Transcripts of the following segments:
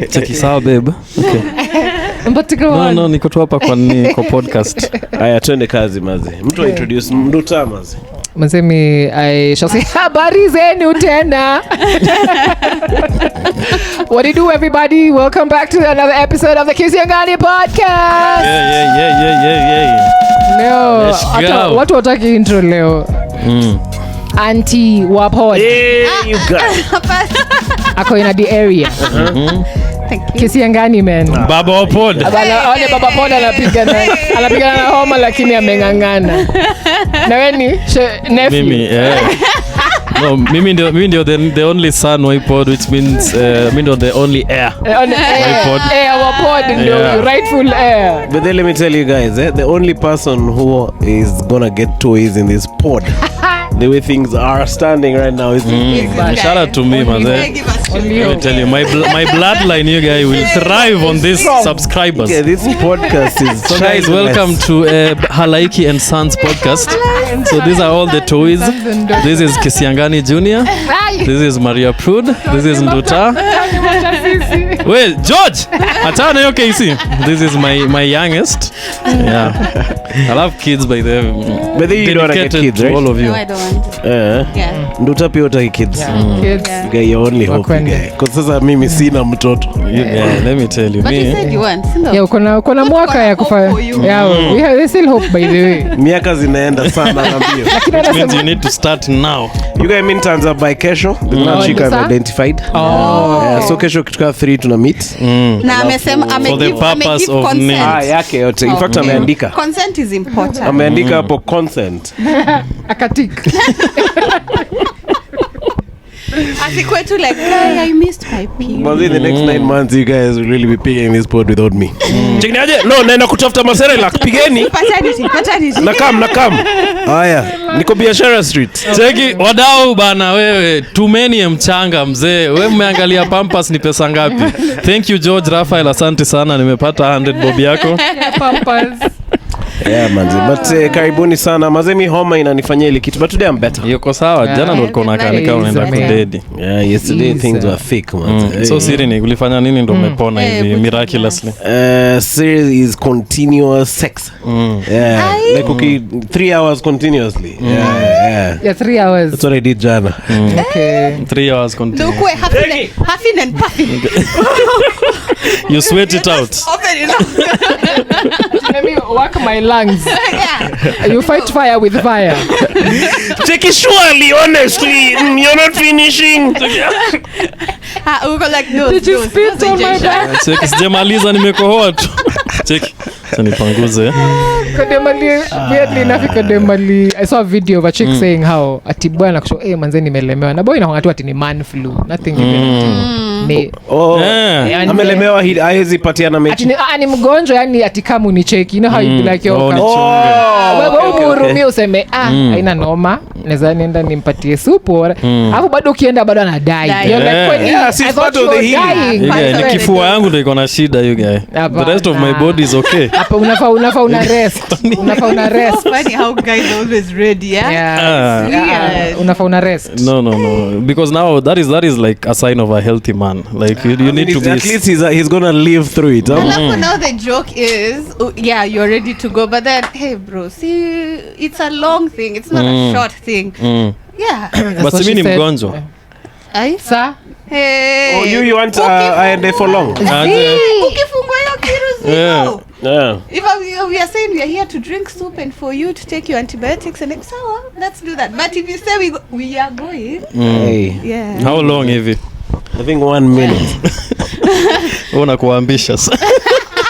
Cheki sawa babe. Okay. No, niko tu hapa kwa niko podcast. Haya twende kazi mazi. Mtu introduce Nduta mazi. Mazemi I shall say habari zenu tena. What do you do everybody? Welcome back to another episode of the Kisiangani podcast. Yeah. Leo watu wataki intro leo. Auntie Wapod. Hey, you guys. Ako in the area. Thank you. Kisiangani man. Baba Wapod. Wale Baba Pod anapigana na homa lakini amengangana. Na wewe nephew. Mimi no, mimi ndio the only son Wapod, which means mimi ndio the only heir. Wapod ndio rightful heir. But then let me tell you guys, the only person who is gonna get toys in this pod, the way things are standing right now, is shout out to me, man. Let me tell you, my bloodline, you guys will thrive on this subscribers. Yeah, this podcast is so guys, welcome to Halaiki and Sons podcast. So these are all the toys. This is Kisiangani Junior. This is Maria Prude. This is Nduta. Well, George, Atana KC. This is my youngest. Yeah, I love kids by the way. But then you don't get kids, right? All of you. No, I don't. Yeah. Nduta pia utaki kids. Kids. You get your only hope. Kwa sasa mimi sina mtoto. Let me tell you. But you said you want. Yeah, kuna mwaka ya kufanya. Yeah, we have still hope by the way. Miaka zinaenda sana nambio. Which means you need to start now. You guys mean turns up by kesho. The magic I've identified. So kesho kituka 3 tuna meet. Na amesema for the purpose of consent. Yake yote. In fact ameandika. Consent is important. Ameandika hapo consent. Akatik. Asikwetu like guy I missed my period. But in the next 9 months you guys will really be picking this pod without me. Chekinaje? No, naenda kutafuta masera pigeni. Paternity. Nakam. Haya, niko biashara street. Cheki wadau bana wewe, tumeni mchanga mzee. Wewe umeangalia Pampers ni pesa ngapi? Thank you George Raphael, asante sana, nimepata 100 bob yako. Pampers. Yeah manzi, but karibuni sana. Mazemi homa inanifanyia ile kitu, but today I'm better. Yuko sawa, jana ndo ulikuwa unakaa unaenda kudedi. Yeah, yesterday things were thick man. So siri ni ulifanya nini ndo umepona hivi miraculously? Series is continuous sex. Yeah, like okay 3 hours continuously. Yeah. Yeah, 3 hours. That's what I did jana. Okay. 3 hours continuous. Look, huffing and puffing. You sweat it out. Open enough. Let me work my lungs. Yeah. You fight fire with fire. Take it surely, honestly. You're not finishing. We go like those. Did you spit on my back? Cheki sijamaliza nimekohoa tu. Cheki. Nipanguze. Weirdly enough, I saw a video of a chick saying how atibwa na kusho manze nimelemewa. Na boy inaongea tu ati ni man flu. Nothing even. Amelemewa haiwezi patiana mechi. Ni mgonjwa yani ati kama unicheki. You know how you be like yo. Wewe urumie useme haina noma. Naweza nienda nimpatie supu. Alafu bado ukienda bado anadai. You're like I thought of the healing. Ni kifua yangu ndio iko na shida you guy. The rest of my body is okay. Hapa unafaa una rest. Una rest. Funny how guys always ready, yeah? Unafaa una rest. No. Because now that is like a sign of a healthy man. Like you need to be. At least he's gonna live through it. Now the joke is, you're ready to go, but then, hey bro, see, it's a long thing. It's not a short thing. Yeah. But mimi ni mgonjwa. Sir? Hey. You want I for long? Ukifungwa hiyo kirusi. Yeah. If we are saying we are here to drink soup and for you to take your antibiotics and so let's do that. But if you say we are going, yeah. How long hivi? I think 1 minute. Unakuambisha.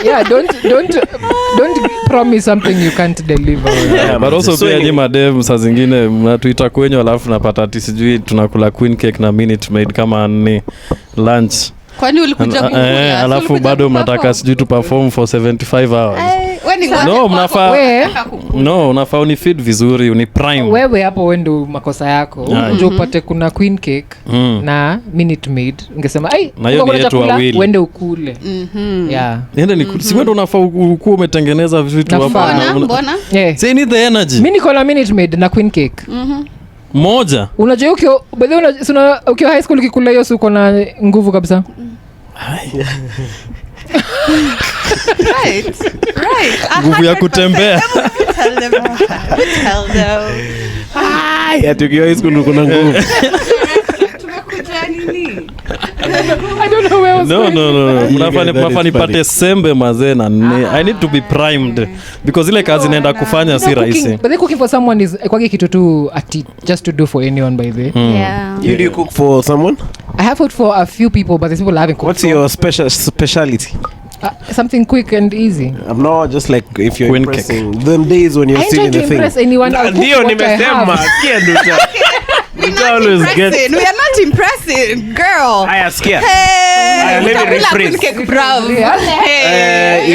Yeah, don't promise something you can't deliver. Yeah, but also pia ni madem saa zingine mnatuita kwenye alafu napata ati sijui tunakula queen cake na minute maid kama ni lunch. Kwani ulikuja kukula? Alafu bado mnataka sijui tu perform for 75 hours. No, unafaa unifeed vizuri, uniprime. Wewe hapo wendo makosa yako. Unajua upate kuna queen cake na minute maid. Ungesema na hiyo ni yetu wawili. Wende ukule. Yeah. Nenda ni si wendo unafaa ukuwa umetengeneza vitu hapa. Mbona? Say need the energy. Mimi niko na minute maid na queen cake. Moja. Unajua ukiwa high school ukikula hiyo uko na nguvu kabisa. Right. Nguvu ya kutembea. Tell them. Ya tukiwa high school kuna nguvu. Tumekuja nini? I don't know where I was No. That Mnafanya is nipate sembe mazee na I need to be primed because ile kazi naenda kufanya si rahisi. But they cooking for someone is kwake kitu tu just to do for anyone by the way. Yeah. You do cook for someone? I have cooked for a few people, but there's people I haven't cooked What's for. your speciality? Something quick and easy. I'm not just like if you're Queen impressing them days when you're I still ain't in trying the to impress thing. anyone. I'll cook Ndio what I nimesema have. sikia nduta. We're You not always impressing. get- We are not impressing, girl. Aya sikia. Hey, let me utakula rephrase. cake brown. Yeah. Hey.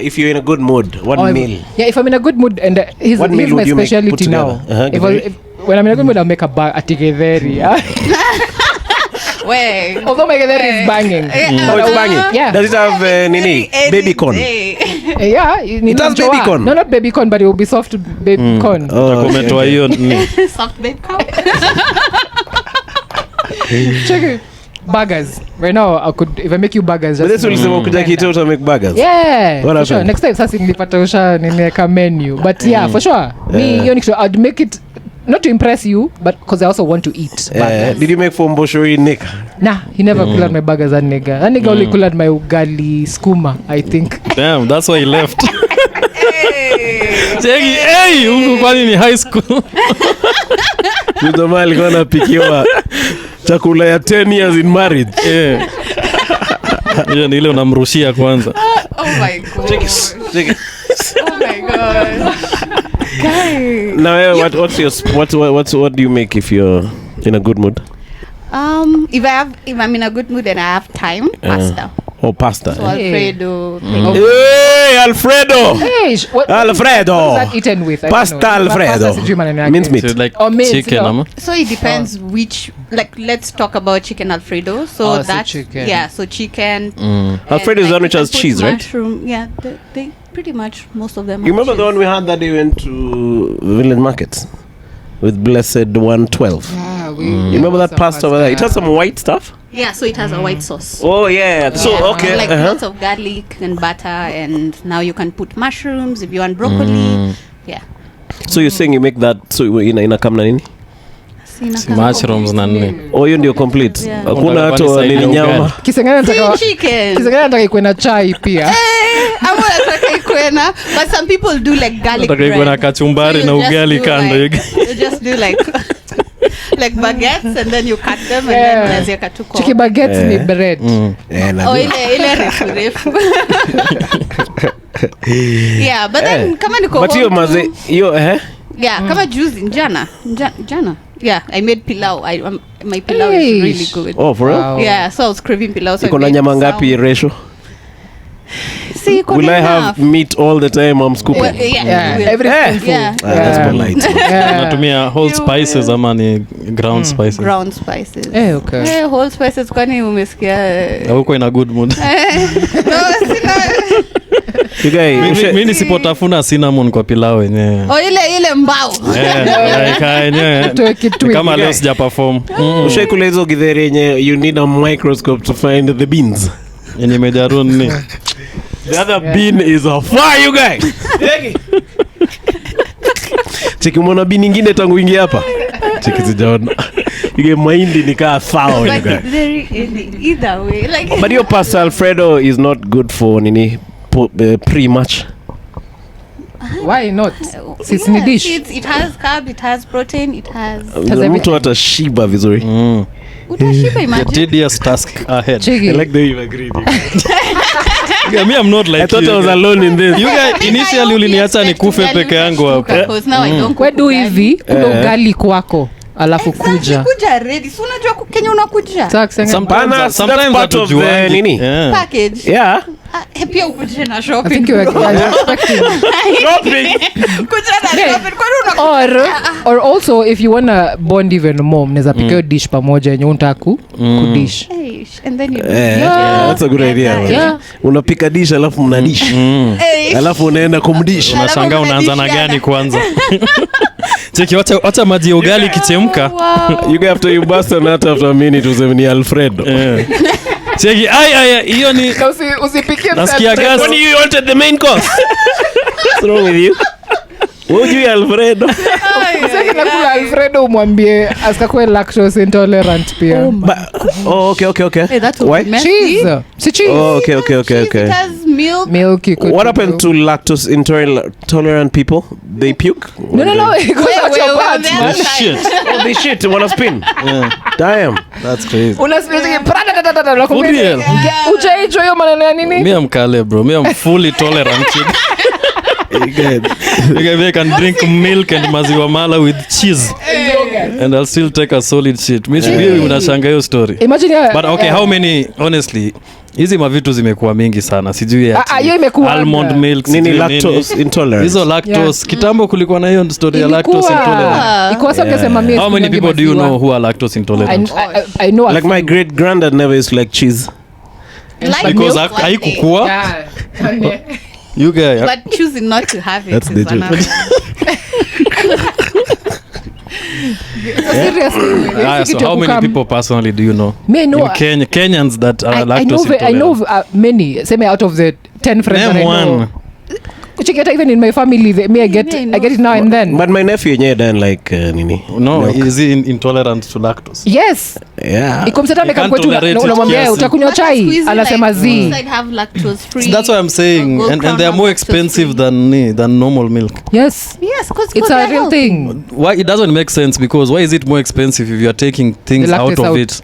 If you're in a good mood, one meal. Yeah, if I'm in a good mood, and here's What meal my would you make specialty put now. together? When I'm in a good mood, I'll make a tigedheri. Wait. Although my githeri is banging. Oh, it's banging. Yeah. Does it have nini? Baby corn. Yeah, It has baby corn? No, not baby corn, but it will be soft baby corn. Oh, Umetoa hiyo ni Soft babe cow. Check it. Burgers. Right now, I could if I make you burgers. But Just this ulisema ukija kito uta make burgers. yeah, What for sure. happened? Next time, sasa nilipata usha ninaweka menu. But yeah, for sure. Me, hiyo ni kitu I'd make it not to impress you, but because I also want to eat burgers. Did you make for Mboshori Nick? Nah, he never could at my burgers, that nigga. That nigga only could at my ugali skuma, I think. damn, that's why he left. Hey. Cheki, hey, huku kwani ni high school. Mtoma alikuwa anapikiwa chakula ya 10 years in marriage. Yeah. Hiyo ni ile unamrushia kwanza. Oh my god. Check it. Oh my god. Guy. Now, what do you make if you're in a good mood? If I'm in a good mood and I have time, pasta. Or pasta? So Alfredo. Hey, Alfredo! Hey, what Alfredo! is that eaten with? I Pasta don't know. Alfredo. Pasta sijui maneno yake. Mince meat. So like Or meat, chicken, no? ama? So it depends which, like, let's talk about chicken Alfredo. So Oh, so that's chicken. yeah. So chicken. Alfredo is the one which you has can put cheese, right? mushroom. Yeah, they pretty much most of them. You have remember the cheese. one we had that day we went to Village Market with Blessed 112? Yeah, You remember that pasta over there? It has some white stuff. Yeah, so it has a white sauce. Oh yeah. So Yeah, okay. like lots of garlic and butter, and now you can put mushrooms if you want broccoli. Yeah. So you're saying you make that so ina kamna nini? Mushrooms na nini? Oh, hiyo ndio complete. Yeah. Hakuna hata Kwani side nini ya nyama. ugali. Kisengana nataka Chicken. Kisengana nataka ikuwe na chai pia. I'm gonna ikwena, but some people do like garlic Nataka ikuwe na bread. kachumbari So na you just ugali do kando. like- you just do like baguettes, and then you cut them and Yeah. then unaziweka tu kwa- Chiki baguettes ni bread. Na Oh, ile refu. Yeah, but then kama niko But hiyo home maze too- hiyo yeah, kama juzi jana. Yeah, I made pilau. My pilau Eish. is really good. Oh, for real? Wow. Yeah, so I was craving pilau. So I Iko na made nyama some. ngapi ratio? See, iko Will na I enough. have meat all the time I'm scooping? Well, yeah, Yeah, you will. every spoonful. Yeah. That's Yeah. polite. Yeah. Natumia whole spices ama ni ground spices. Ground spices. Okay. Whole spices, kwani umesikia? Huko ina good mood. No, sina. You guys, Mimi nisipotafuna cinnamon kwa pilau yenyewe. Oh, ile mbao. Tuwe kitu Ni kama hivi. leo sija perform. ushaikula hizo githeri yenye you need a microscope to find the beans. Yenye imejaru nini? The other bean is a fire, you guys. Cheki umeona bean nyingine tangu ingia hapa? Cheki sijaona. Ile mahindi nikaa sawa, you But guys. it's very either way. Like, But your pasta Alfredo is not good for nini pre-match. Why not? Since ni dish. It has carb, it has protein, it has. Mtu atashiba vizuri. Utashiba, imagine. Tedious task ahead. Chiki. I like the way you agreed. Yeah, me I'm not like I thought you. I was alone in this. You guys initially uliniacha nikufe peke yangu hapa. Because now I don't cook Kwedu ugali. hivi kuna ugali kwako alafu kuja. Kuja ready. Si unajua Kenya unakuja. Sasa kusema Sometimes That's sometimes part of the hatujuangi. nini? Yeah. Package. Yeah. Pia ukuje na I shopping. think you're expecting. Shopping. Kuja na shopping. Kwani Or also if you wanna bond even more mnaweza pika hiyo dish pamoja yenye unataka kudish. and then you That's a good idea. man. Yeah. Unapika dish alafu mnadish. Alafu unaenda kumdish. Unashangaa unaanza na gani kwanza? Cheki wacha maji ya ugali kichemka. You go after you bust a nut after a minute useme ni Alfredo. Yeah. Cheki, hiyo ni usipikie nasikia gas. When you wanted the main course. What's wrong with you? Would you Alfredo? Sasa nakula Alfredo umwambie asikakwe lactose intolerant pia. Okay. Hey, that Why? Cheese. Si cheese. Okay. It has milk. Milky. What happened to lactose intolerant people? They puke? No. It goes out your butt. Shit. Oh, they shit. Wanna spin? Yeah. Damn. That's crazy. Unasikia Uriel. Ujaijo hiyo maneno ya nini? Me am Kale, bro. Me am fully tolerant. I can drink milk and maziwa mala with cheese and I'll still take a solid shit. Maybe unashanga hiyo story. Imagine But okay, how many honestly hizi mavitu zimekuwa mingi sana sijui hiyo imekuwa almond milk nini lactose intolerance. Hizo lactose kitambo kulikuwa na hiyo story ya lactose intolerance. Iko sasa ungesema mimi. How many people do you know who are lactose intolerant? I know like my great granddad never used to like cheese. Because haikukua. You guys. But choosing not to have it That's is another. So how many people personally do you know? Me know in Kenyans that are lactose intolerant? I know many. Say me out of the 10 friends Name that I know. one. Even in my family, I get it now and then. But my nephew then like nini. No, is he intolerant to lactose? Yes. Yeah. Ikomseta meka kwetu unamwambia utakunywa chai anasema zi. That's what I'm saying, and they are more expensive than normal milk. Yes, because it's a real thing. Why it doesn't make sense? Because why is it more expensive if you are taking things out of it?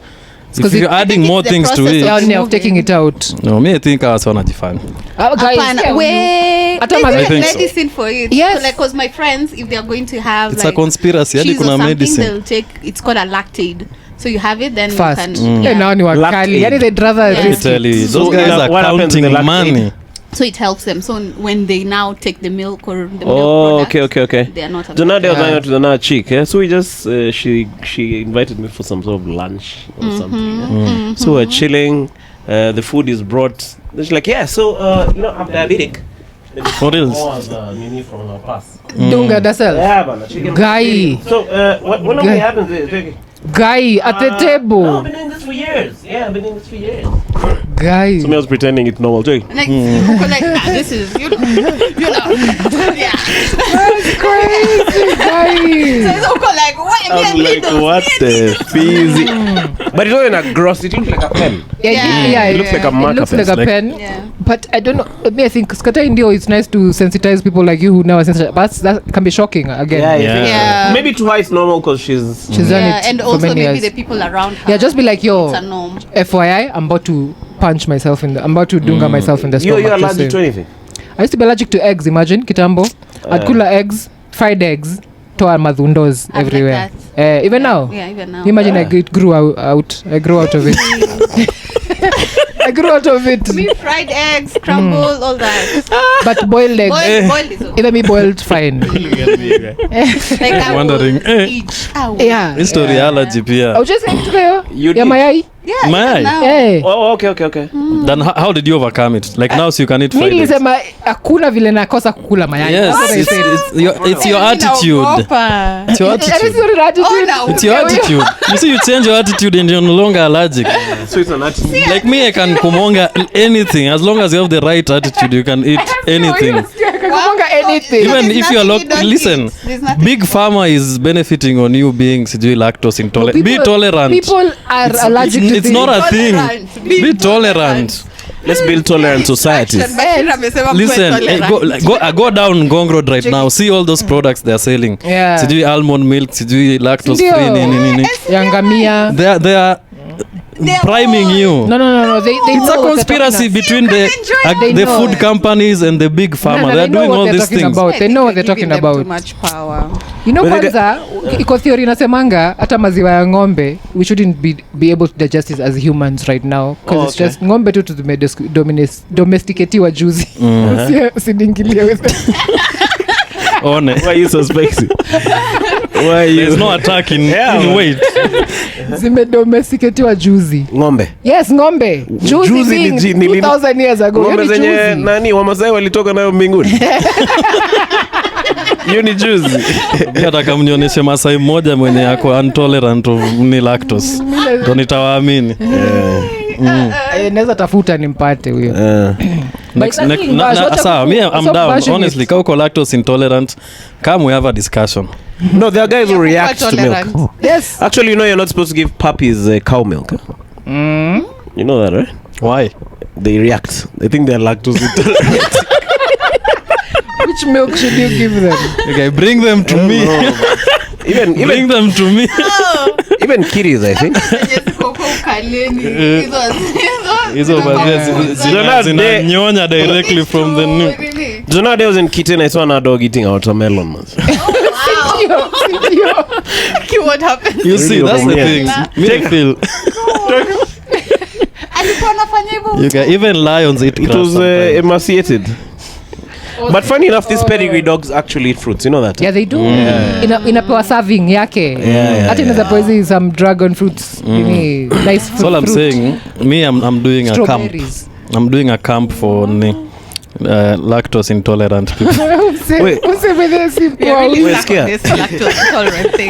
If you're adding more things to it, of taking it out. No, me I think I was wanajifanya. Guys, wait, I think so. medicine for it. Yes, so, like, because my friends, if they are going to have it's like a conspiracy. cheese or Kuna something, medicine. they'll take. It's called a lactate. So you have it, then fast. you can. Yeah, now you are kali. Yani they'd rather Yeah. Let me risk tell you, it. those guys are what happens in counting the lactate? money. So it helps them. So when they now take the milk or the milk Oh, product, okay. they are not. Jonah was hanging out with another chick. Yeah? So we just she invited me for some sort of lunch or something. Yeah? So we're chilling. The food is brought. She's like, yeah. So I'm diabetic. For real. Mini from her past. Dunga dasel. Yeah, man. Chicken. Guy. So what normally happens is. Guy at the No, table. I've been doing this for years. Yeah, I've been doing this for years. Guy. Somebody was pretending it's normal too. Like, this is you know, yeah. That's crazy, guy. So it's also like what? I was like, what the fizzy? But it's not in a gross. It looks like a pen. Yeah, It looks like a marker it looks like pen. a pen. Yeah. But I don't know. I think Skata Indio, it's nice to sensitize people like you who never sensitize. But that can be shocking again. Yeah. Maybe to her it's normal because she's She's done it and for also many maybe years. the people around her. Yeah, just be like, yo, It's a norm. FYI, I'm about to punch myself in the. I'm about to dunga myself in the stomach. you're just allergic to saying. anything. I used to be allergic to eggs. Imagine kitambo. I'd kula eggs, fried eggs, toa madhundos I'm like everywhere. that. Even now. Yeah, even now. Imagine I grew out. I grew out of it. I grew out of it. Me fried eggs, crumble, all that. But boiled eggs. Boiled is okay. Even me boiled fine. Like I Wondering, will eat. Yeah. History allergy pia. I was just saying to You ya did? mayai. Yeah. My. even now. Eh. Oh, okay. Then how did you overcome it? Like now so you can eat Mi fried eggs. nilisema hakuna vile nakosa kukula mayai. Yes, That's what I said. it's your attitude. It's your That is attitude. your attitude. Oh, no. It's your attitude. You see, you change your attitude and you're no longer allergic. So it's an attitude. Like me, I can kumonga anything. As long as you have the right attitude, you can eat anything. Kakumanga anything. Even There's if you are nothing you don't listen, eat. There's nothing Big Pharma is benefiting on you being lactose intolerant. Be tolerant. People are allergic to It's things. not a thing. Tolerant. Be tolerant. Let's build tolerant societies. Bashir amesema mkuwe Listen, tolerant. go down Ngong Road right now. See all those products they are selling. Yeah. Sijui almond milk, sijui lactose Ndio. free, nini. Yangamia. They are priming you. No. They It's a know what they're conspiracy talking between They the know. food companies and the big pharma. No, They're they know doing what all they're these talking things. about. They know what they're Giving talking them about. Too much power. You know, But they kwanza iko theory inasemanga hata maziwa ya ng'ombe we shouldn't be able to digest it as humans right now because it's just ng'ombe tu domesticatiwa juzi. Usidingilie with One. Why are you so spicy? Why are you? There's no attack in weight. zimedomesticatiwa juzi. Ng'ombe. Yes, ng'ombe. Juzi Juzi being 2000 years ago. Ng'ombe Yani zenye juzi. nani Wamasai walitoka nayo mbinguni. Hiyo ni juzi. Hata kama nionyeshe Masai mmoja mwenye ako intolerant of ni lactose. Ndio nitawaamini. naweza tafuta nimpate huyo. Sawa, me I'm down honestly. Kauko lactose intolerant, come we have a discussion. No, there are guys who react to milk. Yes. Actually, you know you're not supposed to give puppies cow milk. You know that, right? Why? They react. They think they're lactose intolerant. Which milk should you give them? Okay, bring them to me. Bring them to me. Even kitties, I think. Hizo zinanyonya directly from the milk. Do you know I was in kitten, I saw a dog eating a watermelon. What happened? You see, that's the thing. Me I feel. Okay, even lions eat grass. It was emaciated. But funny enough, these pedigree dogs actually eat fruits. You know that? Yeah, they do. Inapewa serving yake. Hata inaweza poezi some dragon fruits. Nice fruit. That's all I'm saying. Me, I'm doing a camp. I'm doing a camp for lactose intolerant people.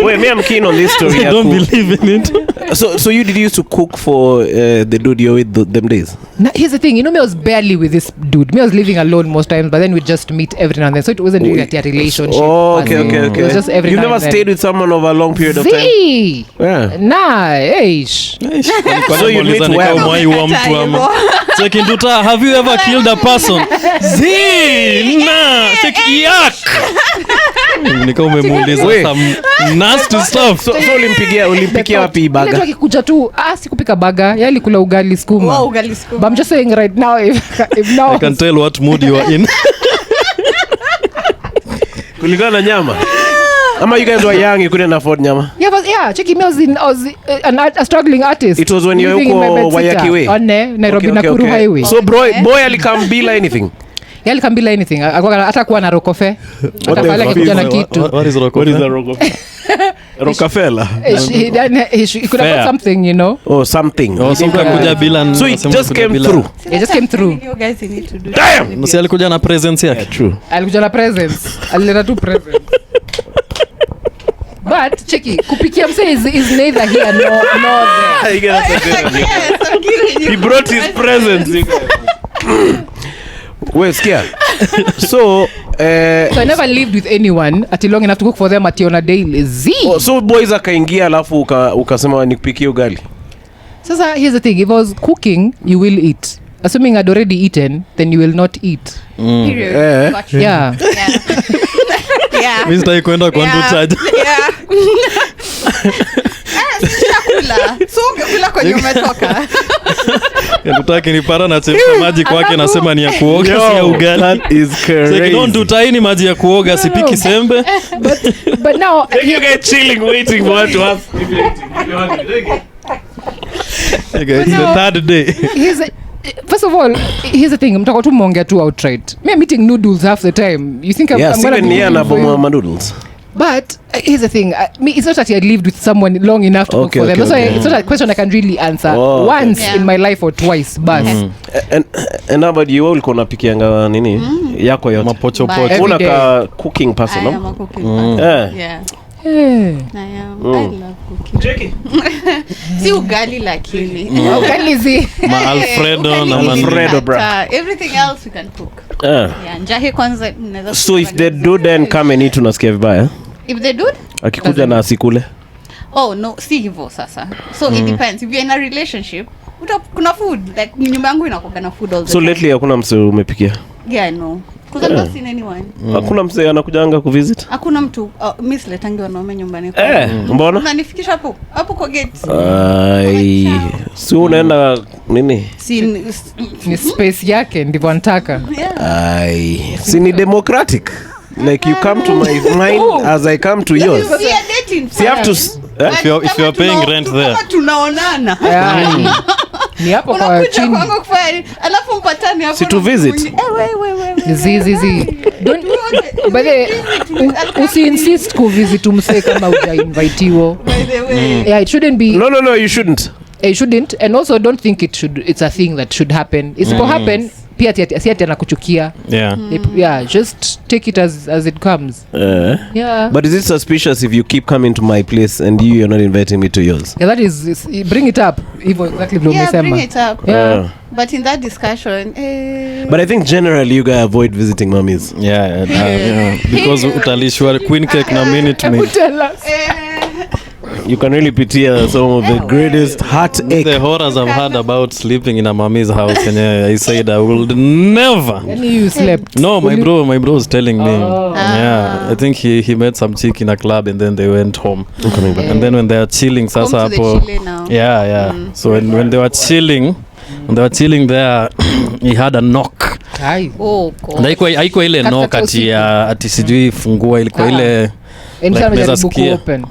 Wait, me, I'm keen on this story. I don't believe in it. So you did used to cook for the dude you're with them days? Now, here's the thing, you know, me was barely with this dude. Me was living alone most times, but then we'd just meet every now and then. So it wasn't really a relationship. Oh, okay. It was just every You've now never and then. stayed with someone over a long period of time? Yeah. Nah, eish. So you meet well. Kinduta, have you ever killed a person? Nika umemuuliza some nasty stuff. So ulimpikia wapi baga? Ile akikuja tu, sikupika baga, yeye alikula ugali skuma. Ugali skuma. But I'm just saying right now, if now I can tell what mood you are in. Kulingana na nyama. Ama you guys were young, you couldn't afford nyama? Yeah, check me, I was a struggling artist. It was when you were Wayaki Way? On Nairobi Nakuru Highway. So boy alikam bila anything? Yeah, alikambila anything. Hata kuwa na rokofe. Hata pale akikuja na kitu. What is rokofe? What is the rokofe? Rockefeller. He could have got something, you know. Oh, something. Oh, something kuja bila. So it just came through. It just came through. You guys need to do. Damn. Msi alikuja na presence yake. True. Alikuja na presence. Alileta tu presence. But cheki, kupikia mse is neither here nor there. He brought his presence. Wait, skia. So I never lived with anyone at long enough to cook for them at on a daily. So boys akaingia alafu ukasema nikupikie ugali. Sasa here's the thing, if I was cooking, you will eat. Assuming I'd already eaten, then you will not eat. Period. Gotcha. Yeah. Yeah. Mimi sitaki kwenda kwa ndu charge. Yeah. Chakula. So ungekula kwenye umetoka. Nataka nipara na chemsha maji kwake nasema ni ya kuoga si ya ugali. That is crazy. So don't do taini maji ya kuoga sipiki sembe. But now you get chilling waiting for what to ask. Okay, it's the third day. First of all, here's the thing, mtako tu monge tu outright. Me I'm eating noodles half the time. You think I'm going to be na bomba noodles? But here's the thing, it's not that I lived with someone long enough to cook for them. So it's not a question I can really answer once in my life or twice. But and how about you? Ulikuwa unapikianga nini? Yako yote. Mapocho pocho. Unaka cooking person, no? I am a cooking person. Yeah. I am. I love cooking. Jackie. Si ugali lakini. ugali zi. Ma Alfredo na Alfredo bro. Everything else we can cook. Yeah. Njahi kwanza. So if they do then come and eat unasikia vibaya? If they do? Akikuja na asikule. Oh no, si hivyo sasa. So it depends. If you're in a relationship, kuna food. Like nyumba yangu inakuwa na food all the time. So lately hakuna mse umepikia? Yeah, no. Because I've not seen anyone. Hakuna mse anakujanga kuvisit? Hakuna mtu. Mimi siletangi wanaume nyumbani. Mbona? Unanifikisha hapo. Hapo kwa gate. Ai. Si unaenda nini? Ni space yake ndivyo nataka. Ai. Si ni democratic. Like you come to my mind as I come to yours. We are dating. So you have to if you're paying rent there. Kama tunaonana. Ni hapo kwa unakuja chini. kwangu kufanya alafu mpatane hapo. Si to visit. Zizi. Don't but usi-insist kuvisit umse kama uja-invitiwa. By the way. Yeah, it shouldn't be. No, you shouldn't. It shouldn't, and also don't think it's a thing that should happen. It's to happen. pia si ati anakuchukia. Yeah, just take it as it comes. Yeah. But is it suspicious if you keep coming to my place and you're not inviting me to yours? Yeah, that is bring it up. Exactly what yeah, bring it up. Yeah. But in that discussion, but I think generally you guys avoid visiting mummies. Yeah. Because utalishwa queen cake na minute maid. Tell us. You can really pity some of the greatest heartache. The horrors I've heard about sleeping in a mummy's house, and I said I will never. And you slept? No, my bro was telling me. Yeah, I think he met some chick in a club and then they went home. And then when they are chilling, sasa hapo. Yeah. So when they were chilling there, he had a knock. Oh God. Haikuwa ile knock ati sijui fungua, ilikuwa ile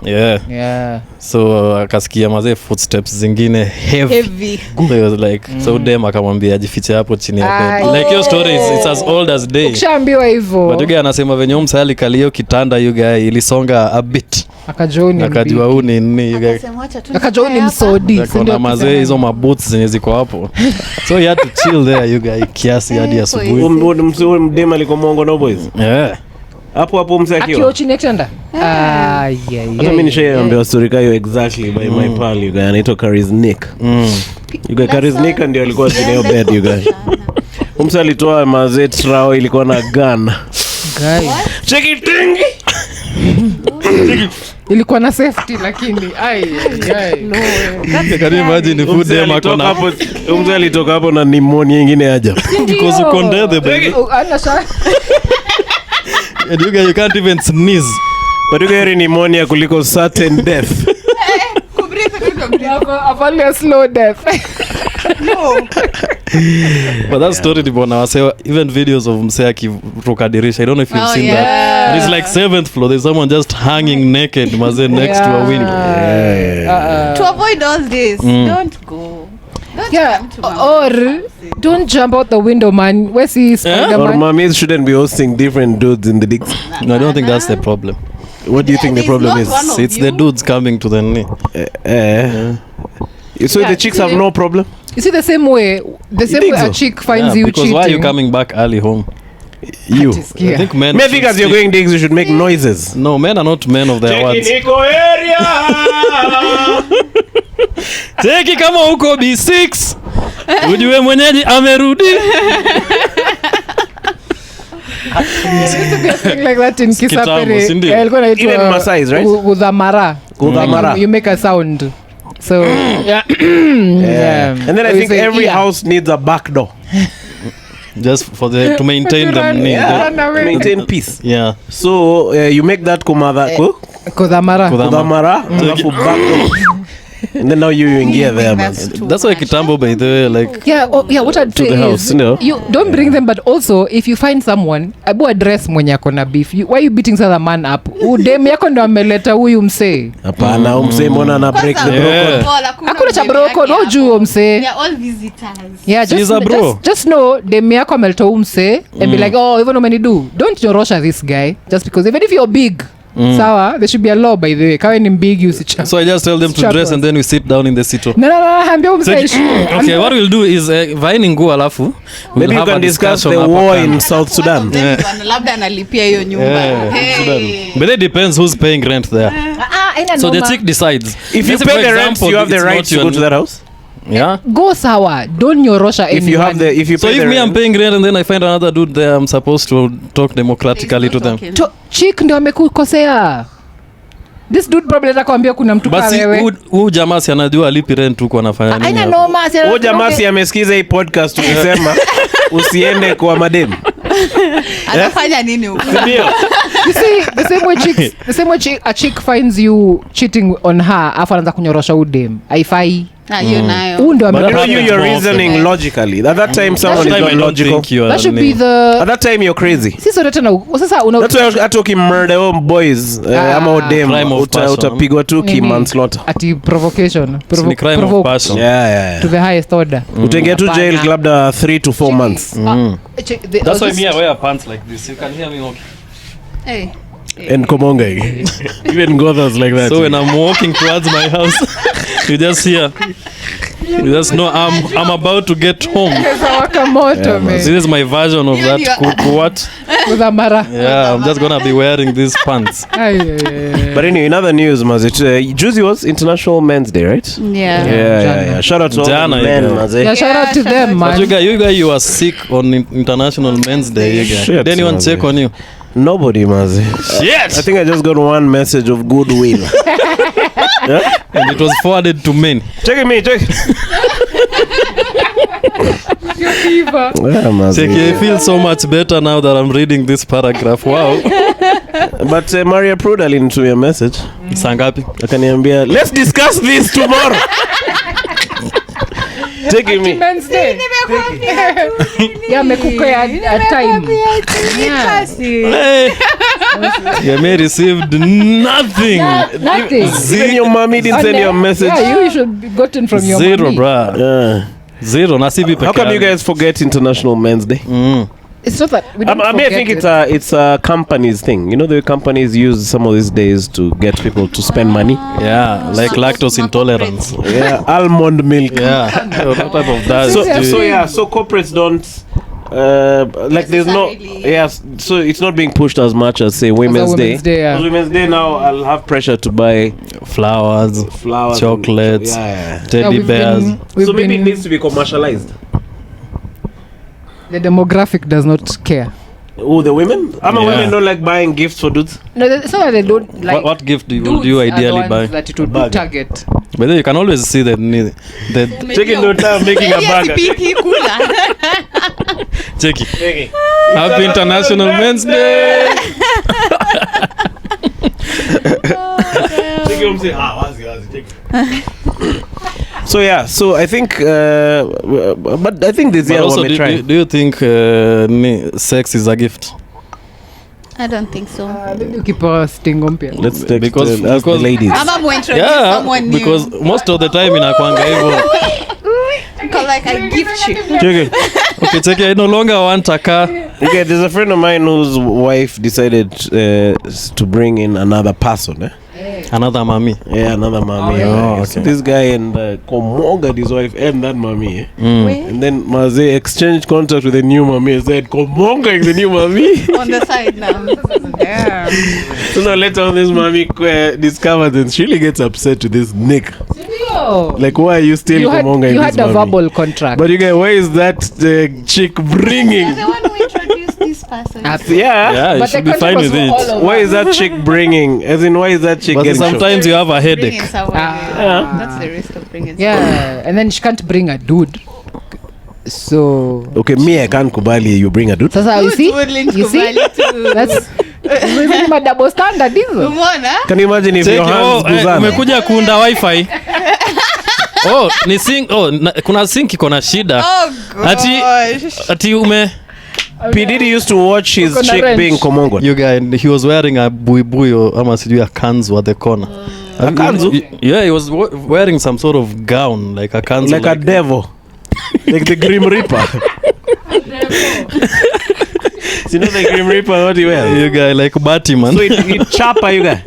Yeah. So akasikia mazee footsteps zingine heavy. So he was like, so dem akamwambia ajifiche hapo chini ya bed. Like your story it's as old as day. Ukishaambiwa hivyo. But yuga anasema venye msali kalio kitanda yuga ilisonga a bit. Akajua huu ni nini yuga. Akajua ni msodi. Kuna mazee hizo maboots zenye ziko hapo. So he had to chill there yuga kiasi hadi asubuhi. Dem alikuwa mongo no boys. Yeah. Hapo mzee akiwa chini ya kitanda. Hata mimi nishaambia story kayo exactly by my pal you guys anaitwa Kariznik. You guys Kariznik ndio alikuwa chini ya bed you guys. Mzee alitoa mazee trao ilikuwa na gun. Guys. Check it. Ilikuwa na safety lakini no. Can you imagine food dem akona hapo mzee alitoka hapo na pneumonia nyingine aja. Because you condemn the baby. And you can't even sneeze. But you get pneumonia kuliko certain death. A slow death. No. But that story dibona wase even videos of msea akiruka dirisha. I don't know if you've seen that. And it's like 7th floor. There's someone just hanging naked maze next to a window. To avoid all this, don't go. Or don't jump out the window, man. Where's he Spider-Man? Or mummies shouldn't be hosting different dudes in the dicks. No, I don't think that's the problem. What do you think the problem is? It's the dudes coming to the knee. So the chicks have no problem? You see the same way a chick finds you because cheating. Why are you coming back early home? You. I think men. I think as you're going digs, you should make noises. No, men are not men of their words. Teki kama uko B6. Ujue mwenyeji amerudi. Like that in Kisapere. Even Masais, right? Udhamara. You make a sound. So yeah. And then I think every house needs a back door. Just to maintain them maintain peace. Yeah. So you make that Kudhamara. Alafu back door. And then now you ingia there, man. That's why kitambo by the way, like what I'd say is you don't bring them, but also if you find someone abu address mwenye ako na beef, why you beating the man up? Udem yako ndo ameleta huyu msee. Hapana, msee mbona na break the bro. Hakuna cha bro code, no juu msee. They are all visitors. Yeah, just know dem yako ameleta huyu msee and be like, oh, even when you do, don't yorosha this guy just because even if you're big. Sawa, there should be a law by the way. Kawe ni big usichapa. So I just tell them to dress and then we sit down in the sito. No, ambia umsesh. Okay, what we'll do is vaini nguo alafu maybe you can discuss the war in South Sudan. Labda analipia hiyo nyumba. But it depends who's paying rent there. So the chick decides. If you pay the rent, you have the right to go to that house. Yeah. Go sawa. Don't yorosha anyone. So if me I'm paying rent and then I find another dude there, I'm supposed to talk democratically to them. Chick ndio amekukosea. This dude probably atakwambia kuna mtu kama wewe. Basi huyu jamaa si anajua alipi rent huko anafanya nini? Haina noma. Huyu jamaa si amesikiza hii podcast tukisema usiende kwa madem. Anafanya nini huko? You see, the same way a chick finds you cheating on her, afa anaanza kunyorosha udem. Haifai. You nayo. But you're reasoning logically. At that time someone is not logical. That should be the. At that time you're crazy. Sisi sote tena sasa una. That's why I talking murder on boys. Ama udem utapigwa tu manslaughter. Ati provocation. Crime of passion. Yeah. To the highest order. Utengea tu jail labda 3 to 4 months. That's why me I wear pants like this. You can hear me okay. Hey. And Komonga. Even Gothas like that. So when I'm walking towards my house, you just hear You just know I'm about to get home. Waka moto, man. This is my version of that kuku what? With a mara. Yeah, I'm just gonna be wearing these pants. But anyway, in other news, Mazit, Juicy was International Men's Day, right? Yeah. Shout out to all the Jana, men, yeah. Mazit. Yeah, shout out to them, But man. you guys, you are sick on International Men's Day. You guys. Shit, Did anyone Mazit. check on you? Nobody, Mazit. Yes. I think I just got one message of goodwill. And it was forwarded to men. Check me, check. Yeah, Check, Mazit. I feel so much better now that I'm reading this paragraph. Wow. But Maria Prude alinituma me a message. Sangapi? Akaniambia, let's discuss this tomorrow. Take me. Men's Day. Yeah, mekupea a time. Yeah. Hey. You may received nothing. Nothing. Even your mommy didn't send you a message. Yeah, you should be gotten from your Zero, mommy. bruh. Yeah. Zero. Nasibi How come you guys forget International Men's Day? It's not that we don't I mean, I think forget it's a company's thing. You know, the companies use some of these days to get people to spend money. Yeah, like lactose intolerance. Yeah, almond milk. Yeah, what type of that? So corporates don't like there's no so it's not being pushed as much as say Women's Day. Yeah. Because Women's Day now I'll have pressure to buy flowers, chocolates, teddy bears. So maybe it needs to be commercialized. The demographic does not care. Oh, the women? Women don't like buying gifts for dudes. No, it's not that they don't like. What gift would dudes you are the ideally ones buy? that it would be target. But then you can always see that Taking no time making a bag. check it. Happy International Men's Day. So yeah, so I think but I think this But year also, we're trying. do you think sex is a gift? I don't think so. Maybe ukipewa stingo mpya. Let's take Because- ask the because- ladies. Ama mu introduce Yeah, someone new. because most of the time inakwanga hivyo. Cause like I gift you. Check it. Okay, check it. I no longer want a car. Okay, there's a friend of mine whose wife decided to bring in another person. Another mommy. Yeah, another mommy. yeah. So this guy and Komonga, his wife, and that mommy. Wait, And then Maze exchanged contact with the new mommy and said, Komonga is the new mommy. on the side now. Yeah. So now later on, this mommy discovers and she really gets upset with this Nick. Oh. Like, why are you still Komonga in You this had a mommy? verbal contract. But you guys, why is that chick bringing? The one who introduced this person. Yeah. Yeah, you But should the be fine contract with was for all it. of Why is that chick bringing? As in, why is that chick But getting sometimes you have a Bringing headache. someone. Ah. That's the risk of bringing Yeah, and then she can't bring a dude. So shocked? Okay, me, I can't kubali you bring a dude. sasa you see, you see, that's my double standard hizo. Umeona? Can you imagine if Check, your hands guzana? umekuja kuunda wifi. Ni sink. Kuna sink iko na shida. Oh gosh. Ati ume P. Diddy used to watch his Kuna chick wrench. being Komongo. you guy, he was wearing a buibui ama sijui a kanzu at the corner. A kanzu? Yeah, he was wearing some sort of gown, like a kanzu. Like a devil. Like the Grim Reaper. You know the Grim Reaper, what he wears? You guy, like Batman. So it chopper, you guy.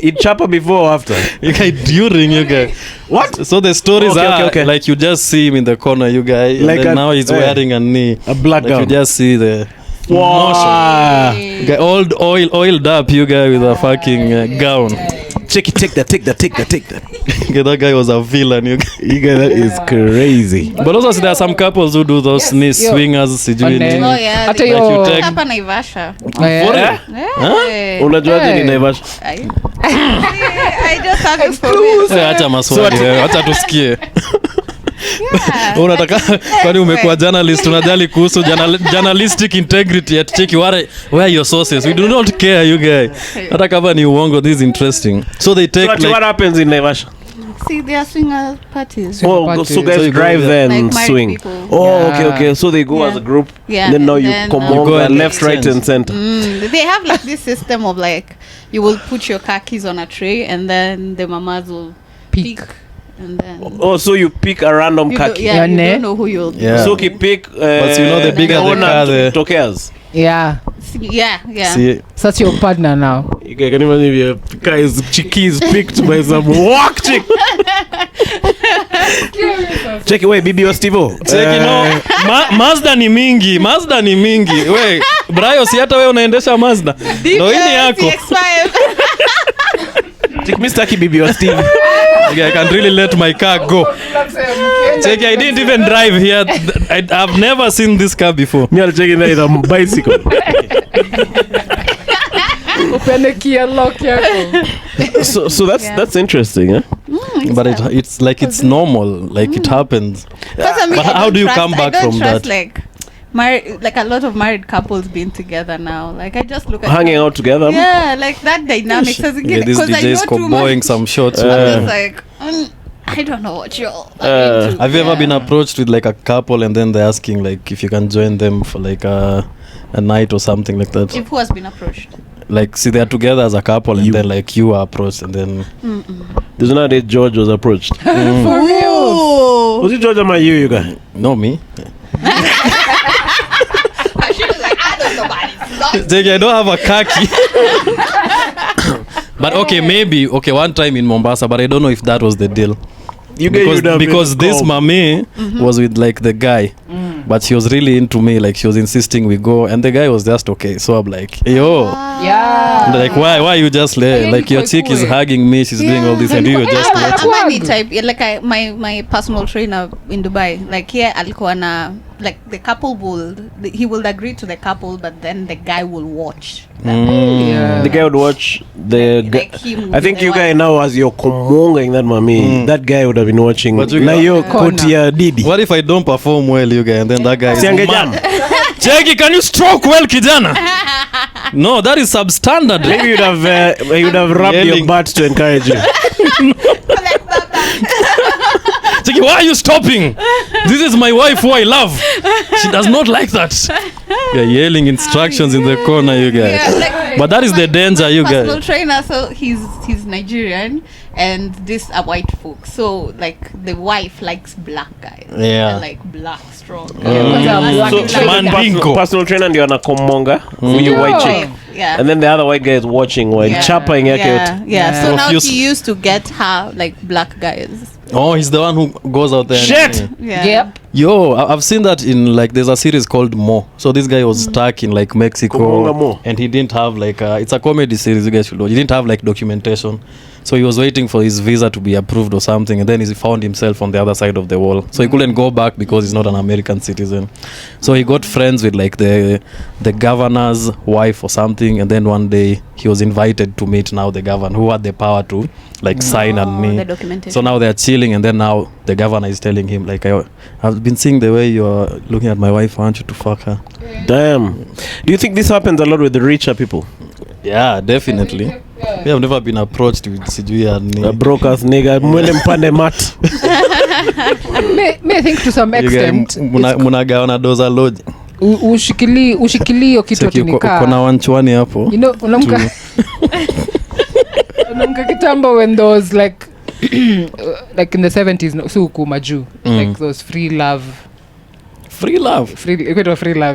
It chopper before or after? You guy, during you guy. What? So the stories Okay, are okay. like you just see him in the corner, you guy. Like And then a- now he's wearing a knee. A black Like you gown. just see the Wow. guy, oiled up, you guy with a fucking gown. Check it, take that. Okay, that guy was a villain, you guy. You guys, that is crazy. But also there are some couples who do those knee yo. swingers, sijui On the- nini. Oh yeah. Hata Like hiyo you take- Hapa Naivasha. Yeah. Yeah. Unajuaje ni Naivasha? I just have information. Acha maswali wewe, acha tusikie. Unataka kwani umekuwa journalist, unajali kuhusu journalistic integrity at cheki where are your sources? We do not care, you guy. Hata kama ni uongo, this is interesting. So they take So what happens in Naivasha? See, they are swinger parties. Oh, parties. so guys So you go drive there. there and Like married swing. people. Oh, Yeah. okay. So they go Yeah. as a group. Yeah, Then now and you then, come You go over and left, right, exchange. and center. They have like this system of like you will put your car keys on a tray and then the mamas will pick and then Oh, so you pick a random you car. don't, yeah, you Yone. don't know who you'll Yeah. So you pick. But you know the bigger the owner car, the- tokeas. Yeah, yeah. See, that's your partner now. Okay, can you imagine if your car is chicky is picked by some walk chick? Check away bibi wa Stevo. Check Mazda ni mingi. We, Brayo si hata wewe unaendesha Mazda. No hii ni yako. Check Mr. Bibi wa Steve. Okay, I can really let my car go. Check, I didn't even drive here. I've never seen this car before. Me I'll check in there on a bicycle. So that's interesting, eh? But it's like it's normal, like it happens. But how do you come back from that? Like a lot of married couples being together now. Like I just look at hanging out together. Yeah, like that dynamic doesn't get this DJ is comboing some shots. I'm just like I don't know what y'all are into. Have you ever been approached with like a couple and then they're asking like if you can join them for like a night or something like that? If who has been approached? Like see they're together as a couple and then like you are approached and then there's another day George was approached. For real? Was it George or you guys? No, me. She was like, I don't know about it. I don't have a khaki. But okay, maybe one time in Mombasa, but I don't know if that was the deal. Because this mami was with like the guy, but she was really into me, like she was insisting we go, and the guy was just okay. So I'm like, yo, yeah, like why you just like your chick is hugging me, she's doing all this, and you just watching. Type like my personal trainer in Dubai, like here alikuwa na like the couple he will agree to the couple, but then the guy will watch. Yeah. The guy would watch the like him. I think you guys now as you're comonging that mami, that guy would have been watching. Na yo koti ya Didi. What if I don't perform well, you guys, and then that guy is man. Cheki, can you stroke well, kijana? No, that is substandard. Maybe you'd have rubbed your butt to encourage you. Cheki, why are you stopping? This is my wife who I love. She does not like that. You're yelling instructions in the corner, you guys. Yeah, like, but that is the danger, you guys. Personal trainer, so he's Nigerian and this are white folk. So like the wife likes black guys. Yeah. And, like black strong. So personal trainer ndio anakomonga huyu white chick. Yeah. And then the other white guy is watching while chapping yake. Yeah. So now he used to get her like black guys. Oh, he's the one who goes out there. Shit. Yeah. Yep. Yo, I've seen that in like there's a series called Mo. So this guy was stuck in like Mexico and he didn't have like it's a comedy series, you guys should watch. He didn't have like documentation. So he was waiting for his visa to be approved or something, and then he found himself on the other side of the wall. So he couldn't go back because he's not an American citizen. So he got friends with like the governor's wife or something, and then one day he was invited to meet now the governor who had the power to like sign and me. The documentation. So now they're chilling, and then now the governor is telling him like, I've been seeing the way you're looking at my wife, I want you to fuck her. Damn. Do you think this happens a lot with the richer people? Yeah, definitely. We have never been approached with sijui a broke ass nigga mwende mpande mat. May think to some extent munagawana doza lodge. Ushikilio kitu tunika. Kuna wanchwani hapo. You know, unamka kitambo when those like like in the 70s suku maju like those free love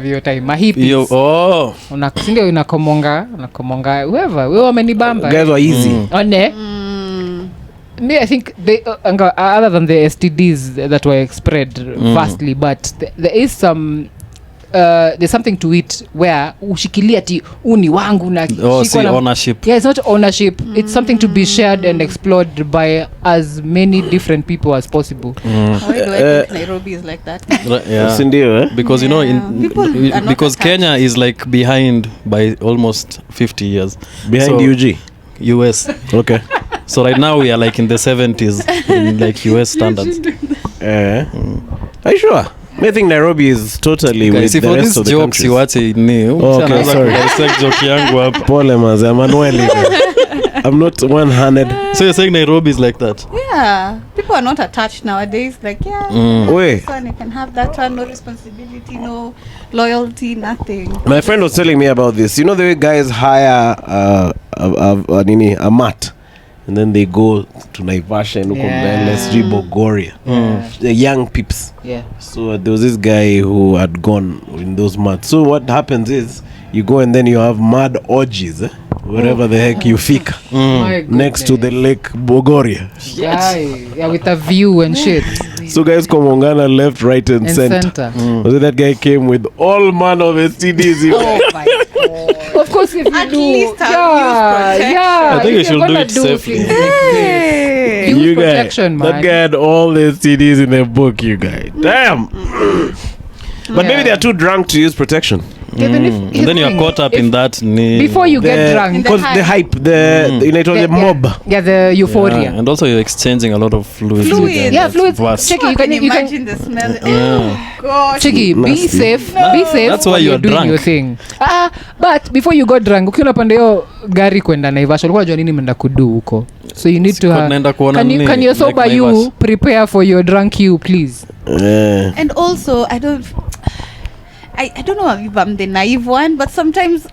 hiyo time mahippies. Unakusindio unakomonga whoever wewe wamenibamba guys are easy one me I think they other than the STDs that were spread vastly, but there is some there's something to it where ushikilia ti uni wangu na ownership. Yeah, it's not ownership. It's something to be shared and explored by as many different people as possible. Why do I think Nairobi is like that? Yeah. Because you know because Kenya is like behind by almost 50 years. Behind UG? US. Okay. So right now we are like in the 70s in like US standards. Are you sure? I think Nairobi is totally with the rest of the countries. Okay, sorry. Pole maze, I'm not 100. So you're saying Nairobi is like that? Yeah. People are not attached nowadays. Like, this one, you can have that one, no responsibility, no loyalty, nothing. My friend was telling me about this. You know the way guys hire a mat? And then they go to Naivasha and let's do Bogoria. The young peeps. Yeah. So there was this guy who had gone in those mats. So what happens is you go and then you have mad orgies, wherever the heck you fika. Next to the lake Bogoria. Yeah, with a view and shit. So guys Komongana left, right and center. So that guy came with all manner of STDs. Oh my god. Of course if you At do. least use protection. Yeah. I think you if should you're do gonna it safely. things like this, use You guys, protection, man. that guy had all the STDs in the book, you guys. Damn. But maybe they're too drunk to use protection. Even if And then you're caught up in that. before you get drunk. Because the hype, the mob. Yeah, the euphoria. Yeah, and also you're exchanging a lot of fluids. Fluids. Yeah, fluids. Worse. Check it, You can you can imagine the smell. Oh gosh. Chiki, be Nasty. safe. Be safe. That's why while you're doing drunk. your thing. But before you got drunk, ukiwa unapanda hiyo gari kwenda Naivasha, ulikuwa unajua nini mnaenda kudu huko. So you need to Sikuwa tunaenda kuona nini, can your like sober you Naivasha. prepare for your drunk you, please. And also, I don't know if I'm the naive one, but sometimes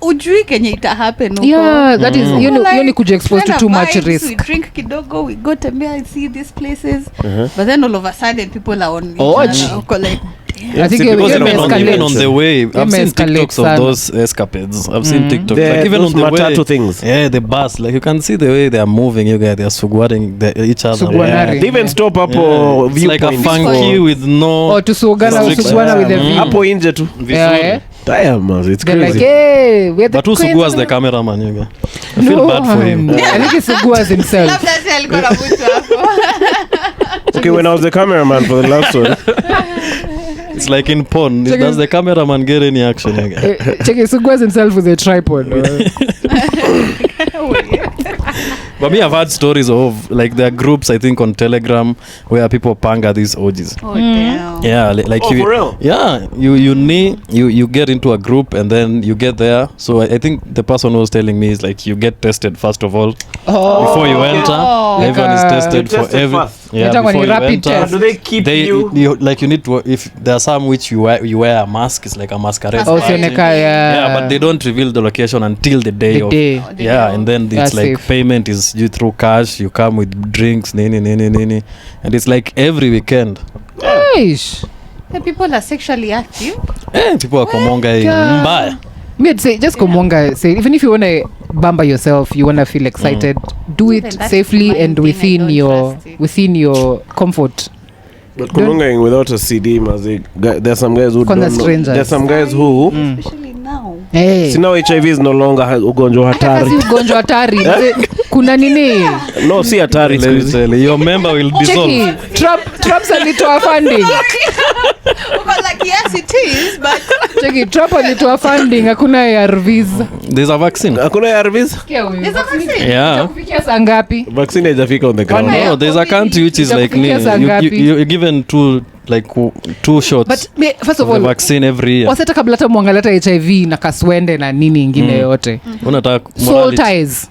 ujui kenye ita happen huko. Yeah, that is you need kuja exposed to Kind too of much vibes, risk. We drink kidogo, we go tembea and see these places, but then all of a sudden people are on uko like, I think Because you Even Even on, even on the way, You I've seen escalate TikToks of sana. those escapades. I've seen TikToks. Yeah, Like even those on the matatu way, things. Yeah, the bus. Like you can see the way they are moving. You guys, they are sugwaring each other. Sugwa- Yeah. Wanari. They even stop up Yeah. It's like a viewpoints. funky with no. Or to sugana Restriction. with the Mm. view. Hapo nje tu. Yeah, yeah. Damn, man, it's They're like, crazy. hey, we're the But who queens Sugua's of the cameraman? You guys. I feel No, bad for him. I think it's Sugua's himself. labda si alikuwa na mtu hapo. Okay, when I was the cameraman for the last one, It's like in porn. Check Does it. the cameraman get any action? You guys? Check it, Sugua's himself with a tripod. But me, I've had stories of like there are groups I think on Telegram where people panga these orgies. Oh damn. Yeah, like Oh, you, for real? Yeah, you get into a group and then you get there. So I think the person who was telling me is like you get tested first of all before you enter. Like Everyone is tested You're for tested every. first. Yeah, Later when before you you rapid enter. test. do they keep you? Like you need to, if there are some which you wear a mask. It's like a masquerade. Oh, party. Seneca, Yeah, but they don't reveal the location until the day The of. day. Yeah, and then it's That's like safe. payment is you through cash. You come with drinks, nini, and it's like every weekend. Eish. The people are sexually active. People are komonga Yeah. mbaya. Me, I'd say just Komonga. Say even if you wanna bamba yourself, you wanna feel excited, do it Even that's safely my and thing, I don't within your comfort. But Kumunga without a CD, there's some guys who Kwanza don't know. strangers. There's some guys who Especially now. Hey. see now HIV is no longer ugonjwa Hata hatari. si ugonjwa hatari. Kuna nini? No, si hatari. Let me tell you, your member will dissolve. Cheki, Trump alitoa funding. Because like yes it is, but Cheki, Trump alitoa funding, hakuna ARVs. There's a vaccine. Hakuna ARVs? there's a vaccine. Yeah. Kufikia saa ngapi? Vaccine haijafika on the ground. Wana- No, there's a country which is like Itakufikia saa ngapi? you're given two shots But first of of the all, vaccine every year. waseta kabla hata muangalia hata HIV na kaswende na nini ingine yote. Unataka Soul morality. ties.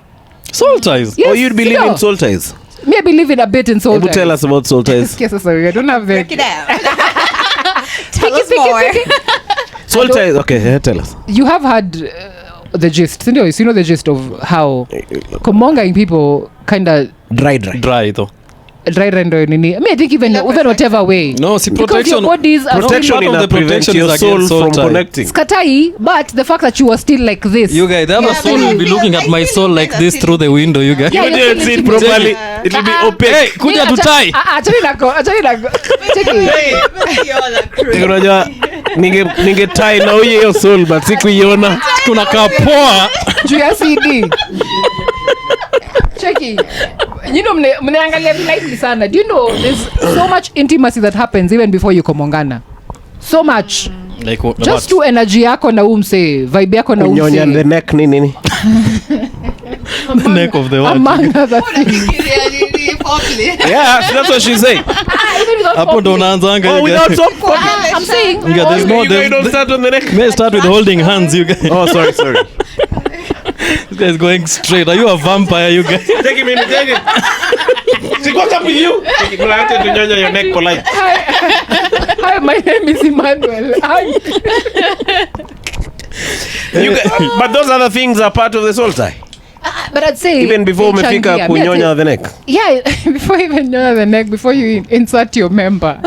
Soul ties. Yes, Oh, you'd believe sio? in soul ties? Me, I believe in a bit in soul Hebu ties. tell us about soul ties. Sikia sasa, I don't have the... Break it down. Tell us more. Soul ties, okay, tell us. You have had the gist. You know the gist of how Komonging people kind of Dry. Dry though. dry render nini. I mean, I think even whatever way. No, see Because protection. your bodies are Protection Part in of the a prevent protection your is soul against soul from tie. connecting. skatai, but the fact that you are still like this. You guys, the other Yeah, soul but will be I looking feel- at I my feel soul you like guys this are through the window, you guys. Yeah, You you're didn't see it feeling properly. Yeah. It'll be opaque. Hey, kuja to tie. Achani nako. Cheki. Maybe you're the crew. Unajua ninge tie na uye hiyo soul but sikuiona. Kuna kapoa. Juu ya CD. Cheki. You know, mnaangalia lightly sana. Do you know there's so much intimacy that happens even before you komongana? So much. Like what? Just to energy yako na umse, vibe yako na Kunyonya the umse. neck nini? the neck of the watch. Among other things. Really properly. Yeah, that's what she's saying. Even without Hapo ndo unaanzanga. Oh, you guys. without soap? I'm saying. You guys, there's no. You guys don't start on the neck. May I start with holding hands, you guys. Oh, sorry. This guy is going straight. Are you a vampire, you guys? Take him in, take it. See what's up with you? Kulante tunyonya your neck polite. Hi, my name is Emmanuel. Hi. But those other things are part of the soul tie. But I'd say Even before they umefika changia. kunyonya the neck. Yeah, before even nyonya the neck, before you insert your member.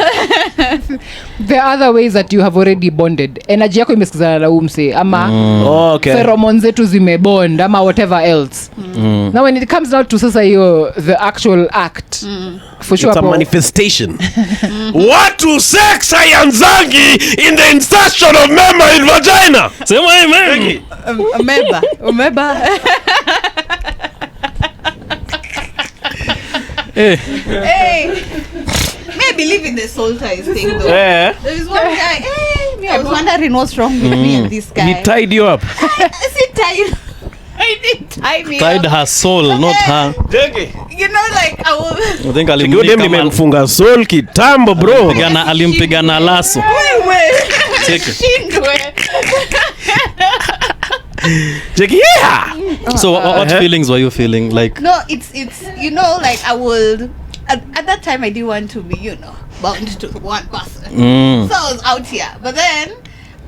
There are other ways that you have already bonded. Energy yako imesikizana na umse ama pheromones zetu zimebond ama whatever else. Now when it comes down to sasa hiyo the actual act, for sure it's a manifestation. Watu sex haianzangi in the insertion of member in vagina. Sema amen. Umeba. Hey. I believe in the soul ties thing though. Yeah. There is one guy. I was wondering what's wrong with me and this guy. He tied you up. Is he tied? I didn't tie me Tied up. her soul, not her. You know, like I was. I think nimemfunga soul kitambo bro. Alimpigana lasso. Yeah. So what feelings were you feeling like? No, it's you know, like I would at that time I didn't want to be, you know, bound to one person. So I was out here, but then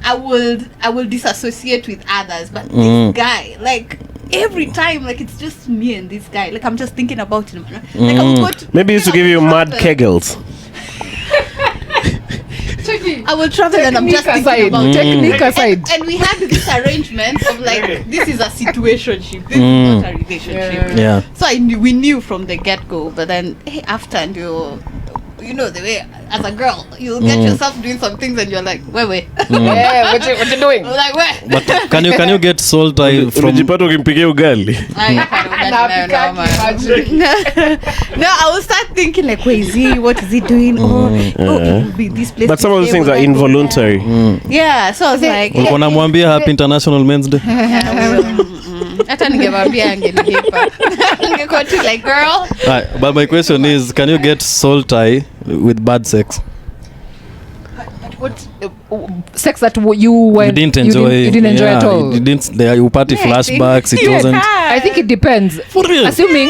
I will disassociate with others. But this guy, like every time, like it's just me and this guy. Like I'm just thinking about him. Like I would go to, Maybe he used to give you mad kegels. I will travel and I'm just thinking about technique aside. And we had this arrangement of like this is a situationship, this is not a relationship. Yeah. So we knew from the get-go, but then after, and you know the way as a girl you'll get yourself doing some things and you're like wait Yeah, what you doing? I'm like where But can you get soul tie from Unajipata ukimpigia ugali. No, I will start thinking like where is he, what is he doing? It will be this place. But some of those things are involuntary. Yeah, so I was like ulikuwa namwambia happy International Men's Day? hata ningemwambia angenipa ningekuwa tu like girl. But my question is, can you get soul tie with bad sex? What sex that you didn't enjoy? You didn't enjoy at all. You party flashbacks. It wasn't. I think it depends. For real? Assuming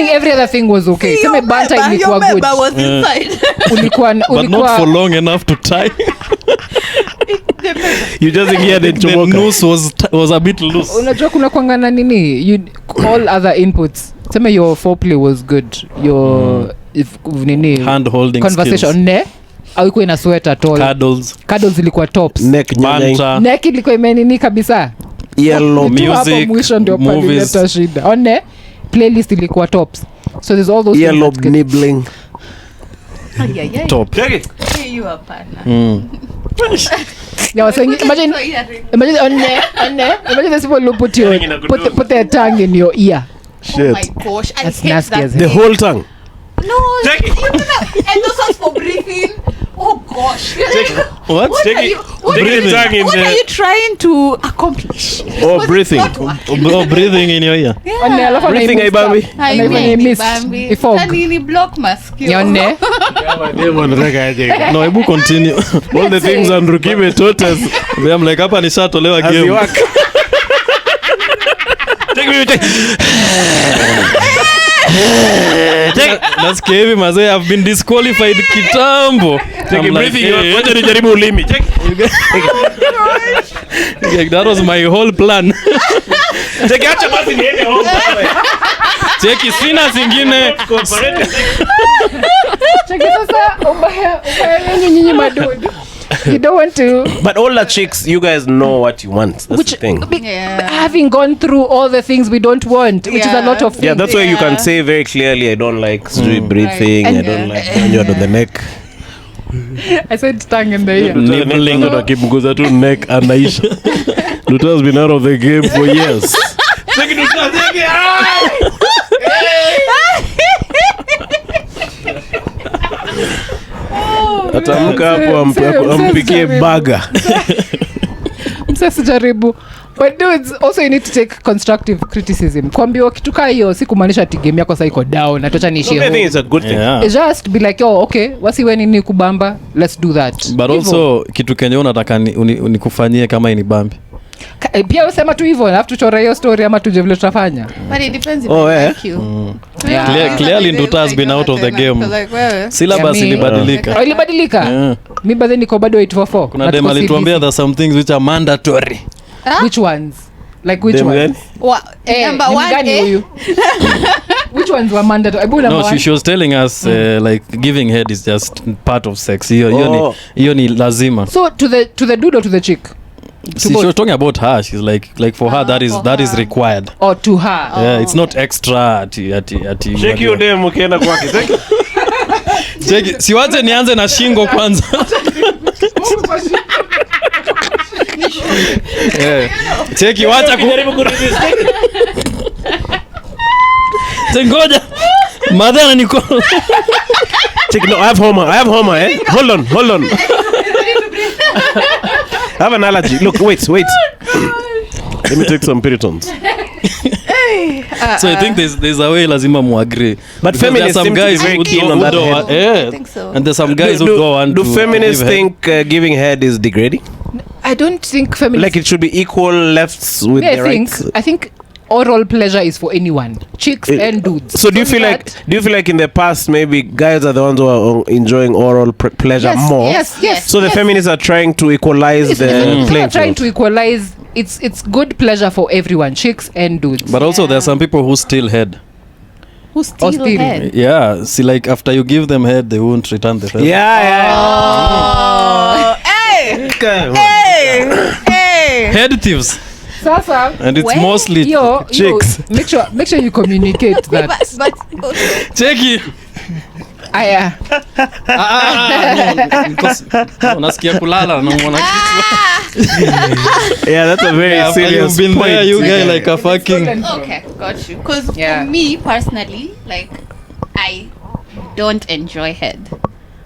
every other thing was okay. Sema banta ilikuwa good. Was inside. But not for long enough to tie. You just hear the The noose was a bit loose. Unajua kuna kuangana nini? All other inputs. Sema your foreplay was good. Your nini? Hand holding conversation skills. Ne? Au iko ina sweat at all. Cuddles ilikuwa tops. Neck ilikuwa imenini kabisa. Yellow music, mwisho ndio movies. palileta shida. One playlist ilikuwa tops. So there's all those yellow nibbling. Top. Check it. You are partner. Yeah, was saying, imagine those people who put their tongue in your ear. Shit. Oh my gosh, I That's hate nasty that. as The whole tongue. No, you cannot. And those ones for breathing. Oh gosh. What? What are you trying to accomplish? Oh, breathing. Breathing in your ear. Yeah. Breathing Ibambi. Nini block mask. Yone. No, hebu continue. All the things Andrukibe taught us. I'm like hapa nishatolewa As you game. work. Nasikia hivi mazee, I've been disqualified kitambo. Take breathing. Wacha nijaribu ulimi. Check. That was my whole plan. Check acha basi niende home. Cheki sina zingine. Cheki sasa ubaya nyinyi madudu. You don't want to. But all the chicks, you guys know what you want. That's the thing. Having gone through all the things we don't want, which is a lot of things. Yeah, that's why you can say very clearly, I don't like breathing, I don't like when you're on the neck. I said tongue in the ear. Nibbling on akimguza tu neck anaisha. Luta's been out of the game for years. Atamka hapo ampikie burger. Msasa jaribu. But dudes, also you need to take constructive criticism. Kwambiwa kitu kaa hiyo si kumaanisha ati game yako sasa iko down. Atocha niishie. I think it's a good thing. Yeah. It's just be like, oh, okay, wasi we nini kubamba, let's do that. But also kitu kenye unataka unikufanyie kama ini bambi. Pia usema tu hivyo, alafu tuchora hiyo story ama tuje vile tutafanya. But it depends if I like you. Yeah. Clearly Nduta has been out of the game. Syllabus ilibadilika. Ilibadilika? Yeah. Mi badhe niko bado 844. Kuna dem alituambia there's some things which are mandatory. Which ones? Like which ones? Number one, gani huyu? which ones were mandatory? No, she was telling us like giving head is just part of sex. Hiyo ni lazima. So to the dude or to the chick? She was talking about her. She's like for her that is required. Or to her. Yeah, it's not extra ati. Check your dem ukienda kwake. Check. Siwache nianze na shingo kwanza. Cheki wacha kujaribu kuresist. Tengoja. Madhana niko. Check, no, I have Homa, eh? Hold on. I have an allergy. Look, wait. Let me take some Piritons. So I think there's a way lazima muagree. But feminists seem to be very keen on that head. Yeah. I think so. And there's some guys who go on do feminists think giving head is degrading? I don't think feminists... Like it should be equal lefts with their rights? I think oral pleasure is for anyone, chicks and dudes. So do you feel like in the past maybe guys are the ones who are enjoying oral pleasure more? Yes. So the feminists are trying to equalize the playing field. Trying to equalize. It's good pleasure for everyone, chicks and dudes. But also there are some people who steal head. Who steal head? Yeah, see, like after you give them head, they won't return the head. Yeah. Oh, hey. Head thieves. Sasa, and it's mostly chicks. Make sure you communicate that. But Cheki. Aya. Unasikia kulala na unaona kitu. Yeah, that's a very serious been point. There, you guy like a fucking. Okay, got you. Because for me personally, like I don't enjoy head,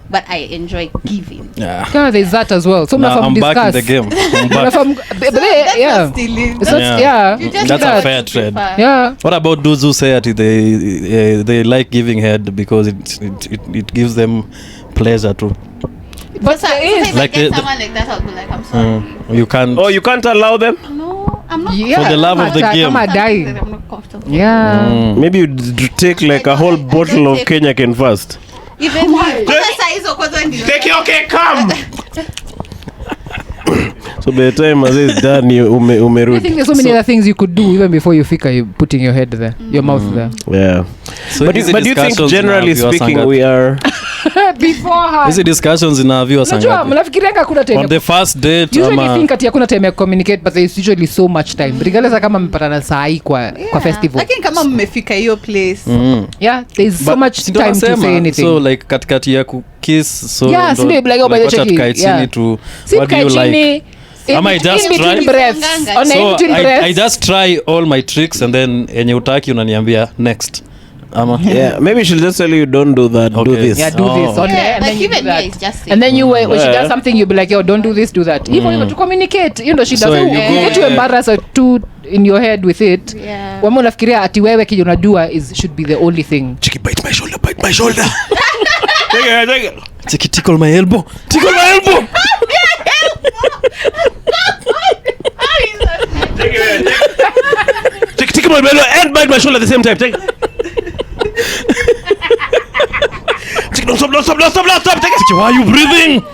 but I enjoy giving. Yeah. Yeah, there's that as well. So I'm back in the game. I'm back. That's a fair trade. Yeah. What about those who say that they like giving head because it gives them pleasure too? But if like I get someone like that, I'll be like, I'm sorry. You can't. Oh, you can't allow them? No, I'm not. Yeah, for the love of the game. I'm not comfortable. Yeah. Maybe you take like a whole bottle of Kenyan first. Even Take your cake, come. So by the time is done, I think there's so many other things you could do even before you putting your head there, your mouth there. Yeah. So but do you think generally speaking we are beforehand? Hizi discussions inaviwa Unajua mnafikirianga kuna time on the first date usually think ati hakuna time ya communicate, but there's usually so much time regardless kama mpatana saa hii kwa festival, lakini kama mmefika hiyo place yeah, there's so much time to say anything. So like katikati ya kiss, so yeah, sleep like oh by the check chini to what do you like? I just try I just try all my tricks and then enye utaki unaniambia next. Yeah, maybe she'll just tell you don't do that, do this. Yeah, do this. Okay, yeah, and then you do that. And then you when she does something, you'll be like, yo, don't do this, do that. Even to communicate, you know, she doesn't get to embarrass her too in your head with it. Yeah. Wama unafikiria ati wewe kile unajua should be the only thing. Chiki, bite my shoulder. Take it. Chiki, tickle my elbow. Take my elbow and bite my shoulder at the same time. Take it. Don't stop. Take it. Why are you breathing?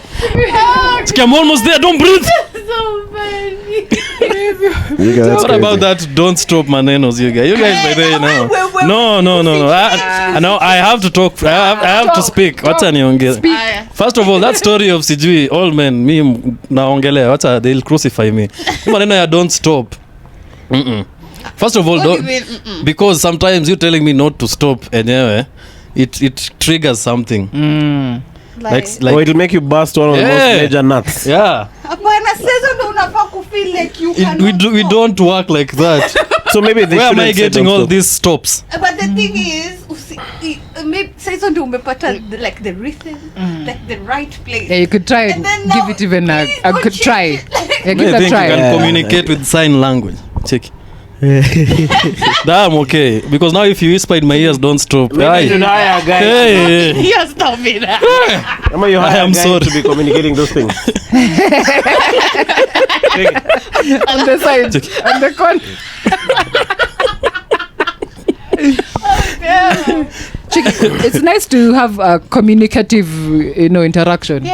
I'm almost there. Don't breathe. So funny. What about that? Don't stop manenos, you guys. You guys by there now. No. I have to talk. I have to speak. What's niongea? First of all, that story of sijui all men me naongelea. What's they'll crucify me. Maneno ya don't stop. First of all, don't, because sometimes you telling me not to stop enyewe it triggers something. Like it'll make you bust one of the most major nuts. Yeah. We don't work like that. So maybe they where am I getting all these stops? But the thing is, maybe saizo ndio umepata like the rhythm, like the right place. Yeah, you could try and give it even a good try. Yeah, give it a try. You can communicate with sign language. Check. That I'm okay, because now if you whisper in my ears, don't stop. Maybe you should hire a guy. Hey. Yes, stop it. I am sorry to be communicating those things. On the side, on the corner. It's nice to have a communicative interaction.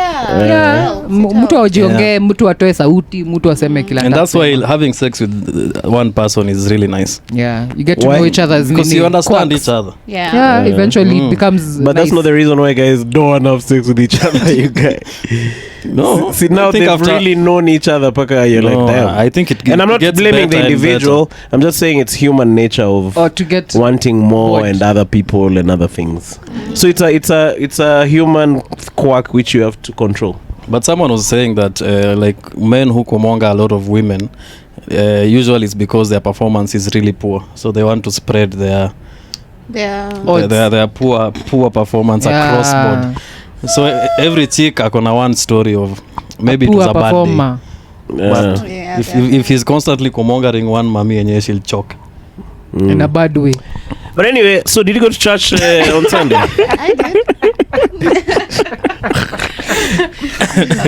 Mtu ajiongee, mtu atoe sauti, mtu aseme kila and that's why having sex with one person is really nice. You get to know each other's because you understand each other. Eventually it becomes but that's not the reason why guys don't want to have sex with each other. You guys no, see now they've really known each other paka you're like damn. I think it and I'm not blaming the individual, I'm just saying it's human nature of to get wanting more and other people and other things. So it's a human quirk which you have to control. But someone was saying that like men who kumonga a lot of women usually it's because their performance is really poor, so they want to spread their poor performance across board. So every chick akona one story of maybe it was a bad day. But if he's constantly kumongering one mami yenye she'll choke in a bad way. But anyway, so did you go to church on Sunday? I did.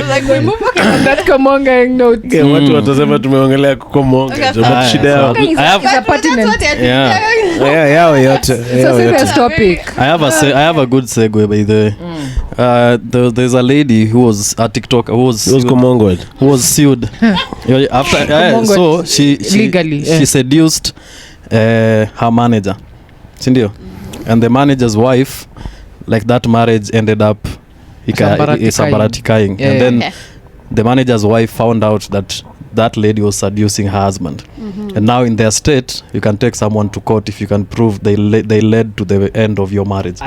Like we move on that kumongering note. Okay, watu watasema tumeongelea kumonga. Shida yao. I have a pertinent. Yao yote. So serious topic. I have a good segue by the way. There's a lady who was a TikToker who was sued after so she legally she seduced her manager, sindio, and the manager's wife, like that marriage ended up isabaratikaing, and then the manager's wife found out that lady was seducing her husband, and now in their state you can take someone to court if you can prove they led to the end of your marriage.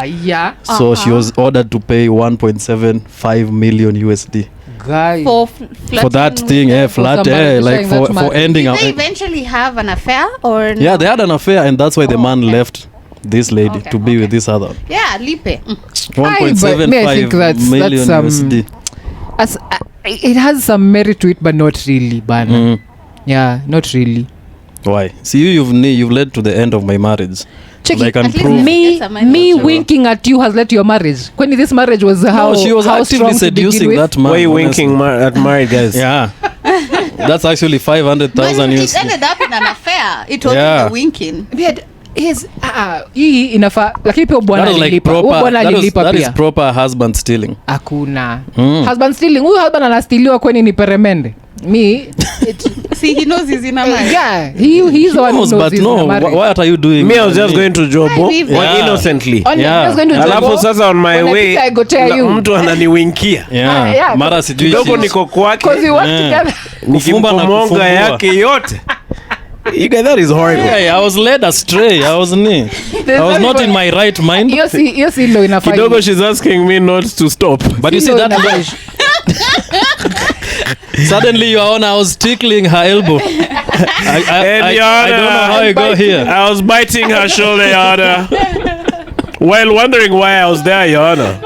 So she was ordered to pay 1.75 million USD for that thing, like for ending up. Did they eventually have an affair or no? Yeah, they had an affair, and that's why the man left this lady to be with this other. Lipe 1.75 million USD. It has some merit to it, but not really, Bana. Not really. Why? See, you've led to the end of my marriage. I can prove me winking at you has led to your marriage. When this marriage was she was actively seducing that man. Why you winking at married guys? That's actually 500,000 USD. It ended up in an affair. It wasn't the winking. Hii inafaa, lakini pia bwana alilipa. That is proper husband stealing. Hakuna husband stealing. Huyu husband anastiliwa kweni ni peremende. See, he knows he's in a marriage. He's the one who knows but he's in a marriage. What are you doing? Me, I was just going to Jobo innocently. Alafu sasa on my way mtu ananiwinkia. Mara sijui kidogo niko kwake. Because we work together. Nikimonga yake yote. You guys, that is horrible. I was led astray. I was not in my right mind. Kidogo, she's asking me not to stop. But you see that suddenly you are on. I was tickling her elbow. I don't know how I got here. I was biting her shoulder, Your Honor, while wondering why I was there, Your Honor.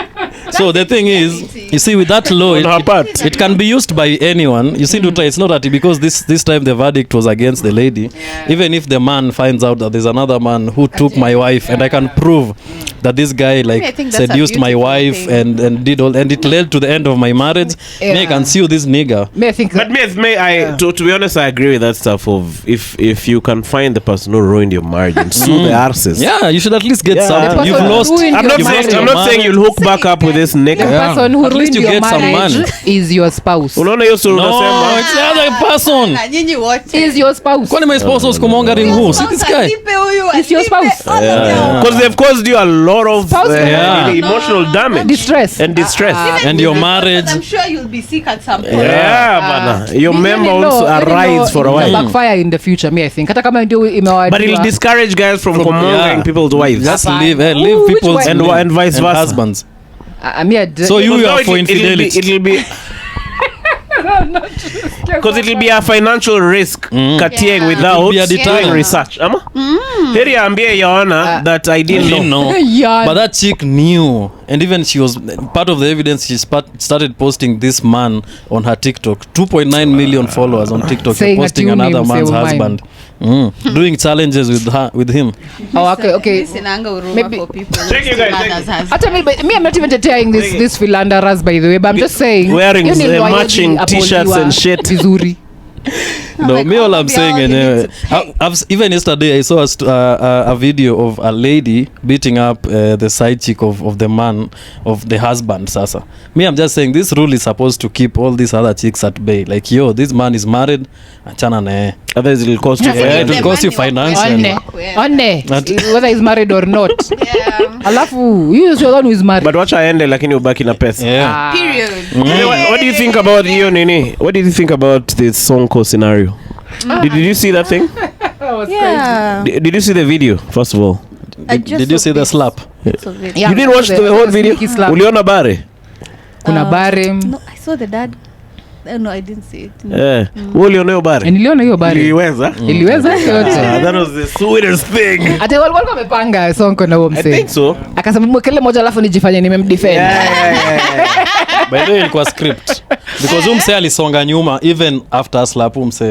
So the thing is, you see, with that law, it can be used by anyone. You see, it's not that because this time the verdict was against the lady. Even if the man finds out that there's another man who took my wife, and I can prove that this guy seduced my wife and did all, and it led to the end of my marriage. I can sue this nigger. To be honest, I agree with that stuff of if you can find the person who ruined your marriage and sue the arses. Yeah, you should at least get something. You've lost. I'm not saying you'll hook back up with this nigga. The person who ruined your marriage is your spouse. Unaona hiyo sura unasema? No, it's the other person. Nyinyi wote. Is your spouse. Kwani my spouse was kumongering who? See this guy? It's your spouse. Because they've caused you a lot of emotional damage, distress, and your marriage. I'm sure you'll be sick at some point. Bana. Your member also arise for a while. Backfire in the future, I think. Hata kama ndio but it'll discourage guys from kumongering people's wives. Just leave people's and vice versa. Husbands. So you are for infidelity. It'll be because it'll be a financial risk cutting without doing research. Here ambie Your Honor that I didn't know. But that chick knew, and even she was part of the evidence. She started posting this man on her TikTok. 2.9 million followers on TikTok, posting another man's husband. Doing challenges with him. Okay. Maybe for people. Check you guys. Me, I'm not even detailing this philanderas, by the way, but I'm just saying wearing matching t-shirts and shit. Vizuri. No, like, me all oh, I'm we saying, all need to I've even yesterday I saw a video of a lady beating up the side chick of the man, of the husband. Sasa, me I'm just saying this rule is supposed to keep all these other chicks at bay. Like, yo, this man is married, achana nae. Otherwise it will cost you. Yeah, it will cost you financially. One whether he's married or not. Yeah. Alafu you is the one who is married. But wacha aende lakini ubaki na pesa. Yeah. Period. What do you think about hiyo nini? What do you think about this Sonko scenario? Did you see that thing? Yeah. Did you see the video first of all? Did you see the slap? Yeah, You didn't watch the whole video? sneaky slap. Uliona bare? Kuna bare. No, I saw the dad. No, I didn't see it. Eh. Wewe uliona hiyo bare? Niliona hiyo bare. Iliweza? Iliweza yote. That was the sweetest thing. Ate walikuwa wamepanga Sonko na huo I think msee. so. Akasema mwekele moja alafu nijifanye nimemdefend. By the way, ilikuwa script because umse alisonga nyuma even after slap umse.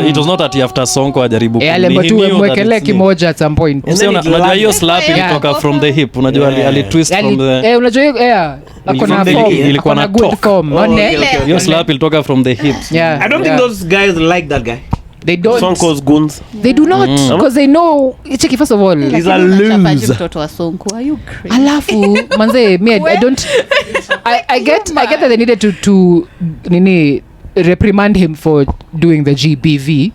It was not that after Sonko ajaribu Ale but mwekele kimoja at some point. umse. Unajua hiyo slap ilitoka from the hip. Unajua ali twist from the Unajua hiyo akona From the form. hip. Ilikuwa na Akona good top. form. Oh, One. okay. hiyo slap ilitoka from the hip. Yeah. I don't think those guys like that guy. They don't. Sonko's goons. They do not because they know. Check first of all. He's a loser. Mtoto wa Sonko. Are you crazy? Alafu manze me I don't I get that they needed to nini reprimand him for doing the GBV.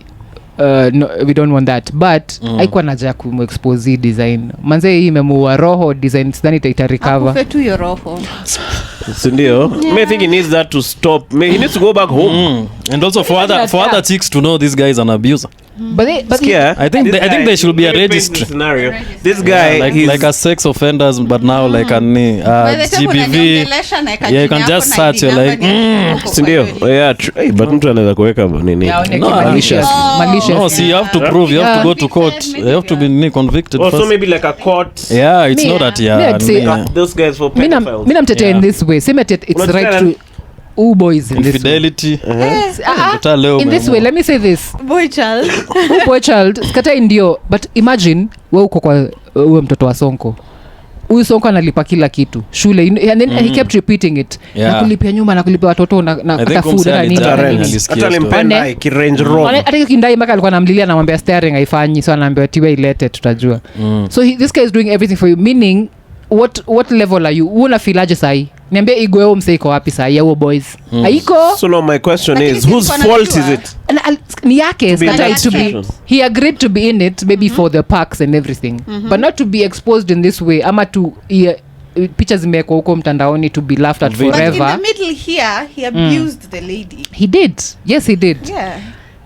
No, we don't want that but haikuwa naja kumexpose hii design manze hii imemuua roho design sidhani ita recover. Akufe tu hiyo roho. Sindio? I think he needs that to stop. He needs to go back home. And also for other chicks to know this guy is an abuser. But Yeah. I think there should be a registry. Scenario. This guy like a sex offenders but now like a By the time GBV. unaniongelesha na Yeah, you can ikajini just yako na search, you're ID like, number ni yako Sindio? kwa hiyo. Yeah, hey, but mtu anaweza kuweka nini? malicious. No, see, you have to prove, you have to go to court, you have to be convicted Also first. maybe like a court. Yeah, it's Me- not that me I'd say- Those guys for Mina pedophiles. mtetea in this way sema it's Unataka right to boys in this way. infidelity. Ah, Leo in this way let me say this Boy child. boy child skatai ndio but imagine we uko kwa uwe mtoto wa Sonko huyu Sonko analipa kila kitu shule and then he kept repeating it Yeah. nakulipia nyumba nakulipia watoto na I think hata food umse na nini alitaka na nini. alisikia Hata story. alimpenda One. kirange rover. hata hiyo kindai mpaka alikuwa anamlilia anamwambia steering haifanyi so anaambiwa tiwe ilete tutajua so this guy is doing everything for you meaning what level are you una filaje sahi niambia igweo mseiko wapi sahi ya huo boys haiko So now my question Lakini is, whose si fault is wanajua. it? ni yake be in skatai that to be situation. he agreed to be in it maybe for the parks and everything but not to be exposed in this way ama to picha zimewekwa huko mtandaoni to be laughed at But in But in forever the middle here, he abused the lady. he did yes he did Yeah.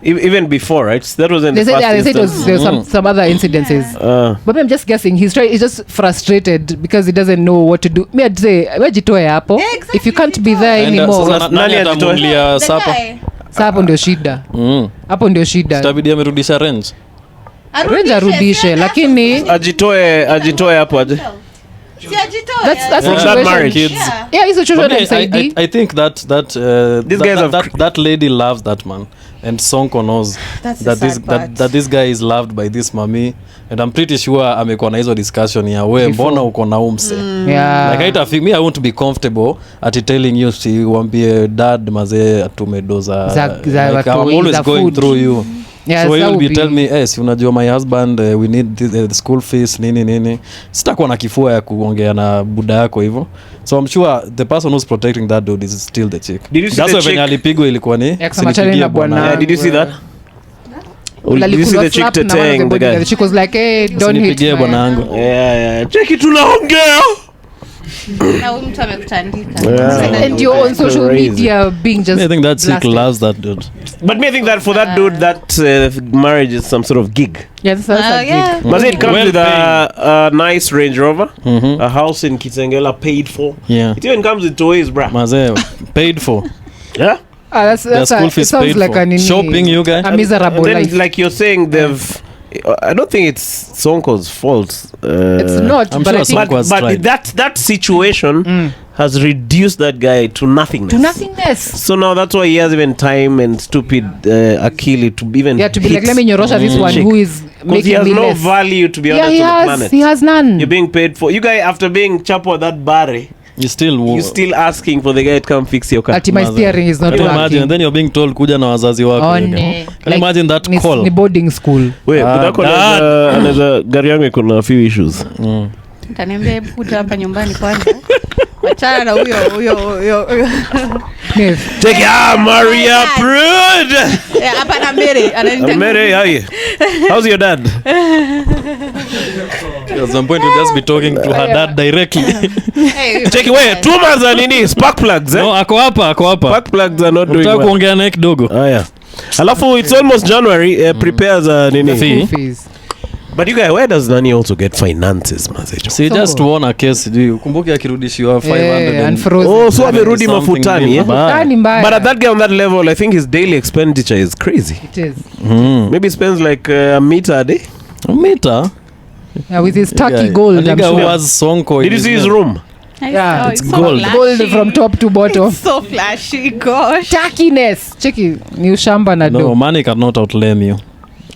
Even before, right? That wasn't they the said, first they said it was, instance. there was some other incidences but I'm just guessing he's just frustrated because he doesn't know what to do me I'd say wejitoe hapo Yeah, exactly, if you can't be jitoe. there And, anymore sasa nani Nani ajitoe? atamulia The sapa? guy. sa hapo ndio shida hapo ndio shida Itabidi amerudisha range. Range arudishe lakini Ajitoe hapo aje. Si ajitoe. That's From that situation. marriage. Yeah. yeah hizo But situation I msaidi I think that These guys have- that lady loves that man, and Sonko knows That's the that sad this part. that this guy is loved by this mami, and I'm pretty sure amekuwa na hizo discussion ya we mbona uko na umse yeah like haita me I won't be comfortable at telling you si wambie dad mazee atumedoza Za like, I'm watoi, always za going food. through you. Yeah, So that you'll would be be- tell me yes unajua my husband we need the school fees nini sitakuwa na kifua ya kuongea na buda yako hivyo, so I'm sure the person who's protecting that dude is still the chick. Did you see That's the why venye chick? alipigwa ilikuwa ni kusema chani sinipigie na bwana. bwana. Yeah, did you see that? Did you see the chick teteng the guy? She was like hey don't hit Usinipigie my- bwana yangu. Yeah. Cheki tunaongea. Na huyu mtu amekutandika. and you're on social Crazy. media being just I think that chick blasted. loves that dude. But me I think that for that dude that marriage is some sort of gig. yeah that's a gig. Yeah. Must it comes Well with a nice Range Rover, a house in Kitengela paid for. Yeah. It even comes with toys, bruh. Mazee paid for. Yeah. That's Their school it fees sounds paid like for. a nini, Shopping, you guy? a miserable And then, life like you're saying, they've. I don't think it's Sonko's fault. it's not I'm but sure I think Sonko has But tried. that situation has reduced that guy to nothingness. to nothingness So now that's why he has even time and stupid akili to even. yeah to be hit like let me nyorosha this one chick. who is 'Cause he making has me no less value to be yeah honest he on the has planet. he has none You're being paid for. You guy after being chapo at that bar, you still asking for the guy to come fix your car. Ati my steering is not Can you working. imagine? And then you're being told kuja na wazazi wako. Oh, Can ne. you imagine that call? Ni boarding school. Wait, anaweza gari yangu iko na few issues. Utaniambia hebu kuja hapa nyumbani kwanza. Wachana na huyo. Take Maria Prude. Hapa na Mary. Mary, how's your dad? At some point you'll just be talking to her dad directly. Check it, wait, 2 months are nini? Spark plugs, eh? No, ako hapa. Spark plugs are not doing well. Kuongea naye kidogo. Yeah. Alafu it's almost January, prepares nini? Fee. Fees. But you guys, where does Nani also get finances, mazecho? Si just won a case, ukumbuke akirudishiwa 500 and unfrozen. So amerudi mafutani, eh? Mafutani mbaya. But at that guy on that level, I think his daily expenditure is crazy. It is. Maybe he spends like a meter a day. A meter? Yeah, with his turkey gold, A I'm nigga who sure. has Sonko. Did you see his room? Yeah, it's gold. Gold from top to bottom. It's so flashy, gosh. Turkeyness. Cheki, ni ushamba na No, do. money cannot outlame you.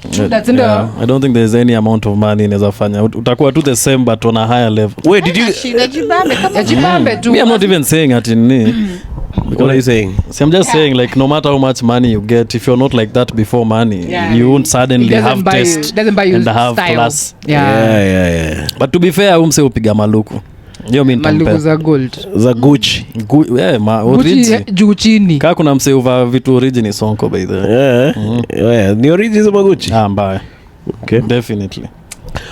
That's in the... I don't think there's any amount of money inaweza fanya. Utakuwa tu the same but on a higher level. Wait, did you... Jibambe tu. Me, I'm not even saying at in What are you saying? See, I'm just saying, like, no matter how much money you get, if you're not like that before money, you won't suddenly have taste doesn't buy you and have style. class. Yeah. But to be fair, umse upiga maluku. Yo mi Maluku nitampe. za gold. Za Gucci. Gucci juu chini. Kaa kuna mse uva vitu origini Sonko by the way. Yeah. Ni origins of Gucci. Mbaya. Okay. Definitely.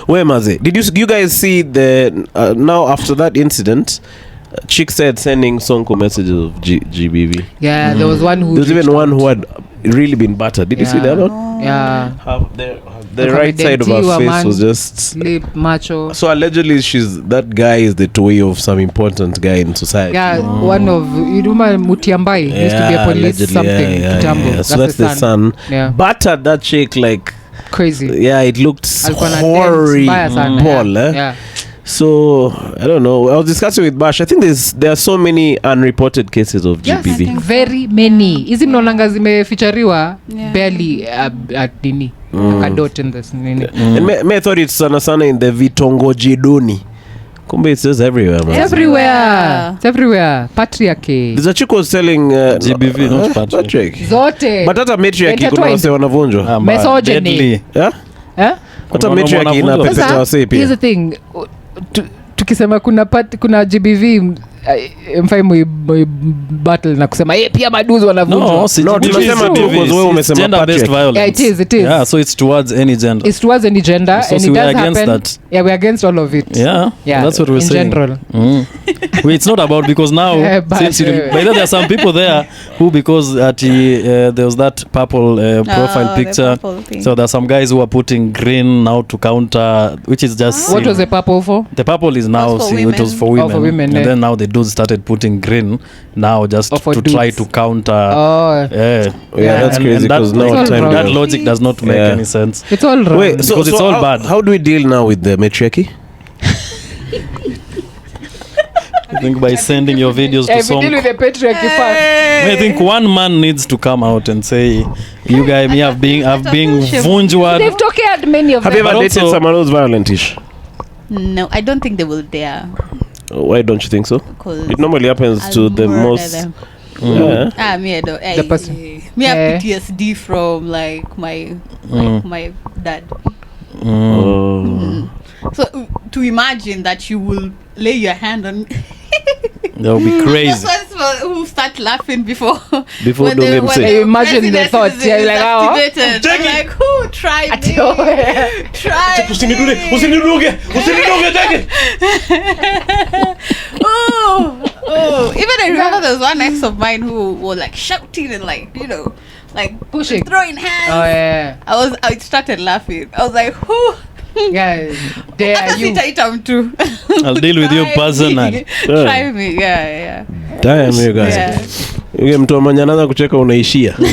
Where maze? Did you guys see the now after that incident? Chick said sending Sonko messages of GBV. Yeah, there was one who... There's even one who had really been battered. Did you see that one? Yeah. The right side of her face was just... Lip, macho. So allegedly that guy is the toy of some important guy in society. Yeah, one of... Iruma Mutiambai used to be a police something. Yeah. So that's the son. Yeah. Battered that chick like... Crazy. Yeah, it looked horrible. Yeah. So I don't know. I was discussing with Bash. I think there are so many unreported cases of GBV. Yes, very many. Hizi mnaonanga zimefichariwa barely at nini. Kadot in this nini. And me thought it's sana in the vitongoji duni. Kumbe it's just everywhere, man. It's everywhere. Patriarchy. There's a chick was selling GBV, not patriarchy. Zote. But hata matriarchy kuna wase wanavunjwa. Misogyny. Yeah? Hata matriarchy inapepeta wase pia. Here's the thing. Tukisema kuna GBV mfai battle na kusema pia maduzi wanavunjwa. No, tunasema tu because wewe umesema gender-based violence. Yeah, it is. Yeah, so it's towards any gender. It's towards any gender, So and it does against happen. that. Yeah, we're against all of it. Yeah, that's what we're saying. In general. It's not about because now since by there are some people there who because there was that purple profile picture. So there are some guys who are putting green now to counter, which is just what was the purple for? The purple is now it was for women. For women, and then now the dudes started putting green now just to dudes. try to counter. That's crazy because now that logic does not make any sense. It's all wrong. Wait, because it's all bad. How do we deal now with the matriarchy? I think by sending your videos to we deal with the patriarchy first. I think one man needs to come out and say, "You guys, me have been vunjwa." They've talked at many of them. Have you ever dated someone who's violent-ish? No, I don't think they will dare. Why don't you think so? It normally happens to the most. Me I don't. The person. Me have PTSD from like my dad. So to imagine that you will lay your hand on that would be crazy. That's why who start laughing before when they imagine the thoughts. Yeah, like I'm like who tried me? Try Oh, even I remember there was one ex of mine who was like shouting and like like pushing, throwing hands. Oh yeah. I started laughing. I was like, who? Yeah, dare you? I'll deal with you personally. Try me, yeah. Damn you guys. Yeah. Mtu amanyanaza kucheka unaishia. He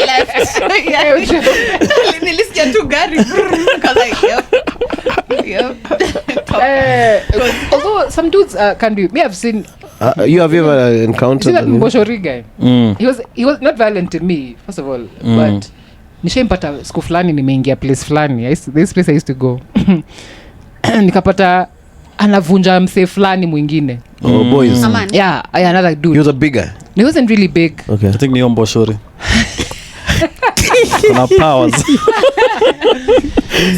left. Nilisikia tu gari. Although some dudes can do. Me have seen. You have ever encountered that Mboshori guy? He was not violent to me, first of all, but nishaimpata siku fulani nimeingia place fulani. This place I used to go. Nikapata anavunja msee fulani mwingine. Oh, boys. Yeah, another dude. He was a bigger. He wasn't really big. Okay. I think ni Omboshori. Kuna powers.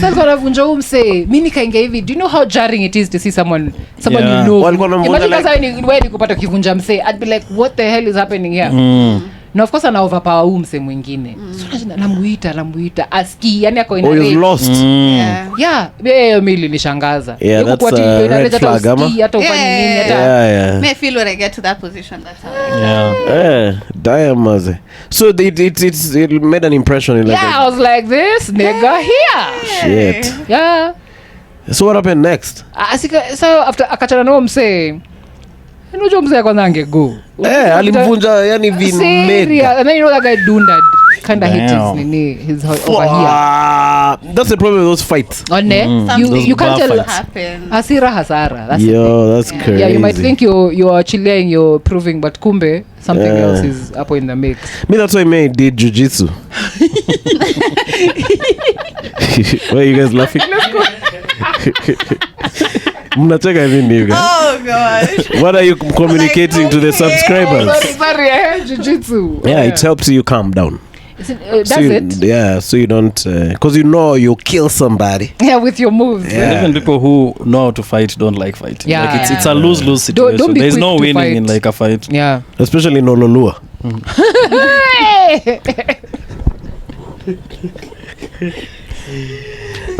Sasa anavunja msee. Mimi nikaingia hivi. Do you know how jarring it is to see someone Yeah. you know? Walikuwa wanamvunja Imagine wewe kupata kivunja msee. I'd be like, what the hell is happening here? Na of course ana overpower msee mwingine. So namuita aski, yani ako in Oh, he was lost. Yeah, mimi nilishangaza. Yeah, that's a red flag, hata ufanye nini hata. Yeah. May I feel when I get to that position, that's how Yeah. Damn. So it made an impression in like Yeah, I was like this nigga here. shit. Yeah. So what happened next? So after akachana nao msee. Unajua msee kwanza angego. Alimvunja yani mega. And then you know that guy dundad. Kinda hit his over here. That's the problem with those fights. You can't tell what happened. Hasara. That's that's crazy. Yeah, you might think you're chilling, you're proving, but kumbe something else is up in the mix. Me, that's why I did jiu-jitsu. Why are you guys laughing? Mnacheka nini you guys? Oh gosh. What are you communicating to the subscribers? Sorry, jiu-jitsu. Yeah, it helps you calm down. Does it? Yeah, so you don't because you'll kill somebody. Yeah, with your moves. Yeah. Even people who know how to fight don't like fighting. Yeah. Like it's a lose-lose situation. Don't be There's quick no to winning fight. in like a fight. Yeah. Especially in Ololua.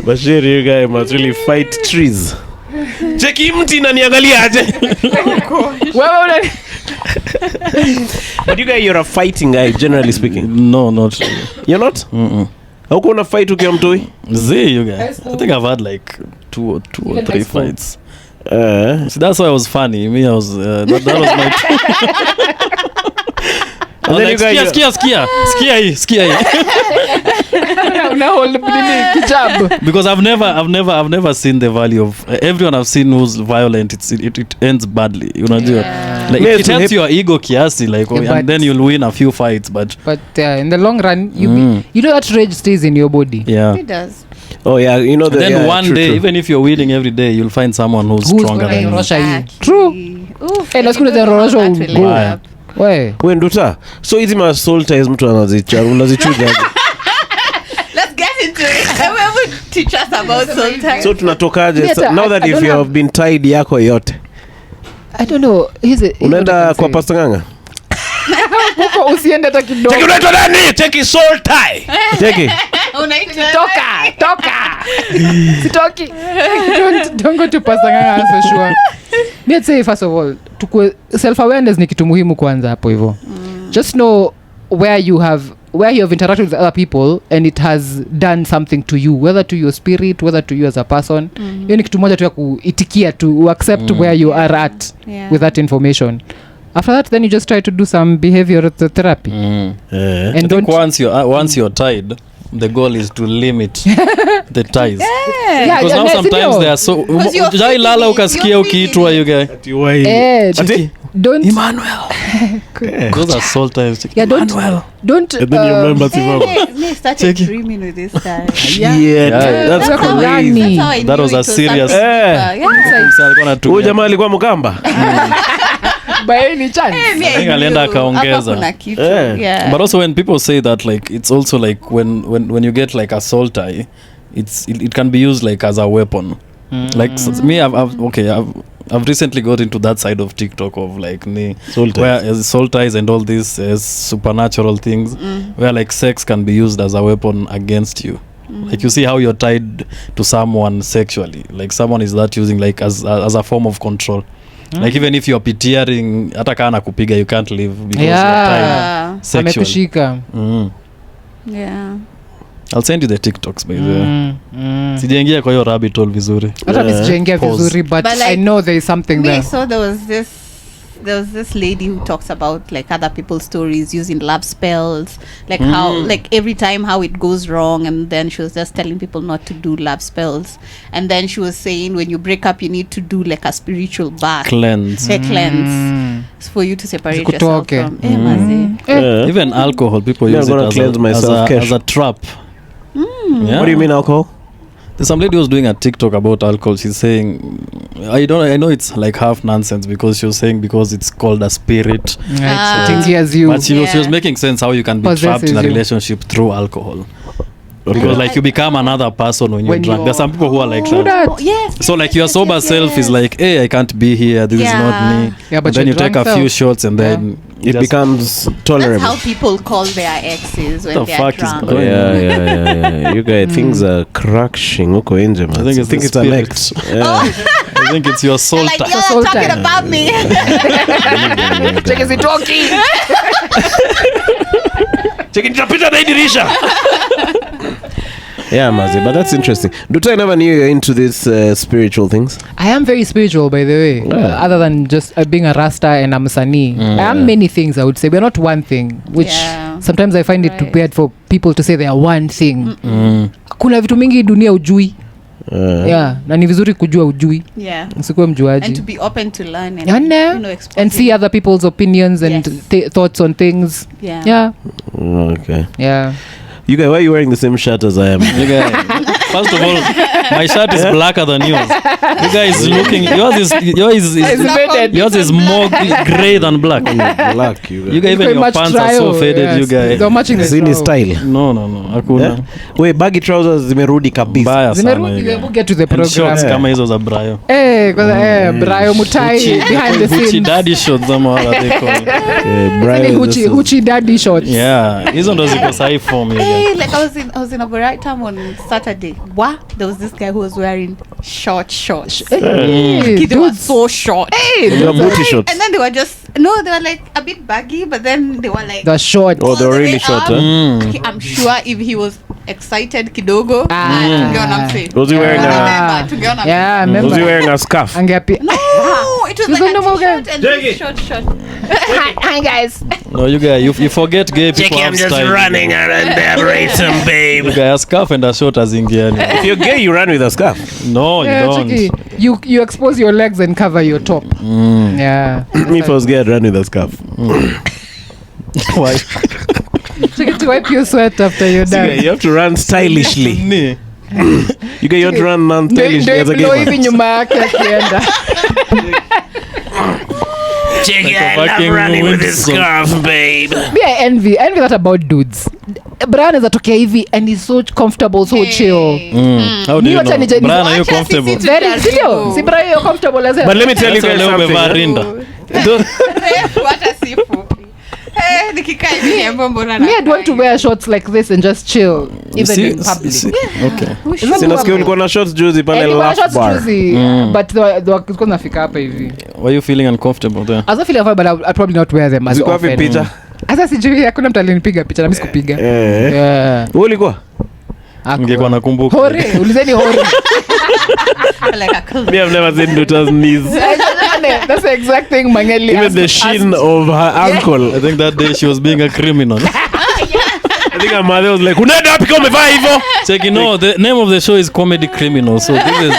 Bashir, you guy must really fight trees. Cheki mti na niangalia aje. But you guys, you're a fighting guy, generally speaking. No, not really. You're not? How can you fight ukiwa mtoi? You guys. I think I've had like two or three fights. See, that's why it was funny. Me, I was that was my. And then like, you guys, skia hii. Because I've never seen the value of everyone I've seen who's violent. It ends badly. Unajua. Like it hurts your ego kiasi, like, and then you'll win a few fights, but in the long run, you know that rage stays in your body. Yeah, It does. oh yeah, you know that. Then one day, even if you're winning every day, you'll find someone who's stronger than you. True. Let's go to the Rorosho. Wewe nduta. So hizi ma soul ties mtu unazichuja. Let's get into it. Whoever would teach us about soul ties. So tunatokaje now that if you have been tied yako yote? I don't know. Unaenda kwa Pastor Nganga? Huko usiende hata kidogo. Cheki unaitwa nani? Cheki soul tie. Cheki. Toka. Sitoki. Don't go to Pastor Nganga for sure. Me I'd say first of all, self awareness ni kitu muhimu kwanza hapo hivyo. Just know where you have interacted with other people and it has done something to you, whether to your spirit, whether to you as a person. Hiyo ni kitu moja tu ya kuitikia, to accept where you are at with that information. After that, then you just try to do some behavioral therapy. And I think once you're tied, the goal is to limit the ties. Because now sometimes they are so jailala ukasikia ukiitwa you guy. Don't Emmanuel. Those are soul ties. Yeah, don't And then you remember Me started dreaming with this guy. That's crazy. That was a serious. Huyu jamaa alikuwa mkamba. By any chance. Alienda akaongeza. But also when people say that, like, it's also like when you get like a soul tie, it can be used like as a weapon. Like me, I've recently got into that side of TikTok of like where soul ties and all these supernatural things, where like sex can be used as a weapon against you. Like you see how you're tied to someone sexually, like someone is that using like as a form of control. Like even if you're pitiaring hata kana kupiga, you can't live because you're tied sexually. I'll send you the TikToks by the way. Sijaingia kwa hiyo rabbit hole vizuri. Hata sijaingia vizuri, but like, I know there is something there. So there was this lady who talks about like other people's stories using love spells, like how like every time how it goes wrong, and then she was just telling people not to do love spells, and then she was saying when you break up you need to do like a spiritual bath, cleanse for you to separate yourself from even alcohol. People use it as a trap. What do you mean alcohol? some lady was doing a TikTok about alcohol. She's saying, I know it's like half nonsense because she was saying because it's called a spirit. Right. It endears you. But she was making sense how you can be trapped in a relationship through alcohol. Okay. Because like you become another person when you're drunk. There's some people who are like that. Yes. So like your sober self is like, hey, I can't be here. This is not me. Yeah, but then you take a few shots and then it becomes tolerable. That's how people call their exes when they are drunk. Yeah. You guys, things are crashing. I think it's an ex. I think it's your soul. Like you're talking about me. Check is it talking? Yeah, Mazi, but that's interesting. Duta, I never knew you're into these spiritual things. I am very spiritual, by the way. Other than just being a Rasta and a Msanii. I am many things, I would say. We're not one thing, which sometimes I find it too bad for people to say they are one thing. Kuna vitu mingi dunia ujui. Na ni vizuri kujua ujui. Usikuwe mjuaji. And to be open to learn and, and see other people's opinions and thoughts on things. Okay. You guys, why are you wearing the same shirt as I am? You guys, first of all, my shirt is blacker than yours. You guys looking, yours is more grey than black. Black, you guys, even your pants are so faded. You guys, they're matching the Zini style. No, hakuna. Wait, baggy trousers zimerudi kabisa. Baya sana. We'll get to the program. Shorts kama hizo za Brayo. Brayo Mutai behind the scenes. Huchi daddy shorts ama wala they call. Huchi daddy shorts. Yeah, hizo ndo ziko sahi form. Like I was in a bright time on Saturday. What? There was this guy who was wearing short shorts. They were so short. Booty shorts. And then they were they were like a bit baggy, but then they were like the short. Oh, they were really short. I'm sure if he was excited kidogo, was he wearing I remember. Was he wearing a scarf? No, it was like a t-shirt and short. Hi guys. No, you guys, you forget gay people have style. I'm just running around there, racing, babe. You guys, a scarf and a short as Indian. If you're gay, you run with a scarf. No, you don't. You expose your legs and cover your top. Yeah. Me if I was gay, I'd run with a scarf. Why? To wipe your sweat after you're done. You have to run stylishly. You have to run non-stylishly as a gay man. Nyuma yake akienda. I love running with this scarf, babe. Me, I envy that about dudes. Brian is atokea hivi and he's so comfortable, so chill. How do you know? Brian, are you comfortable? Very chill. See, Brian, you're comfortable as hell. But let me tell you guys something. What a sifu. Me, I'd want to wear shorts like this and just chill, even in public. Okay. Sinasikia ulikuwa na shorts juzi pale laugh bar. But the nafika hapa hivi. Were you feeling uncomfortable there? I was not feeling uncomfortable, but I'd probably not wear them as often. Ziko picha? Asa sijui hakuna mtu alinipiga picha na mimi sikupiga. Wewe ulikuwa? Ungekuwa nakumbuka. Hore, ulizeni hore. Me, I've never seen Duta's knees. That's the exact thing Mangeli even the shin of her ankle. I think that day she was being a criminal. I think her mother was like, unaenda wapi kama umevaa hivyo? Check, the name of the show is Comedy Criminal. So this is,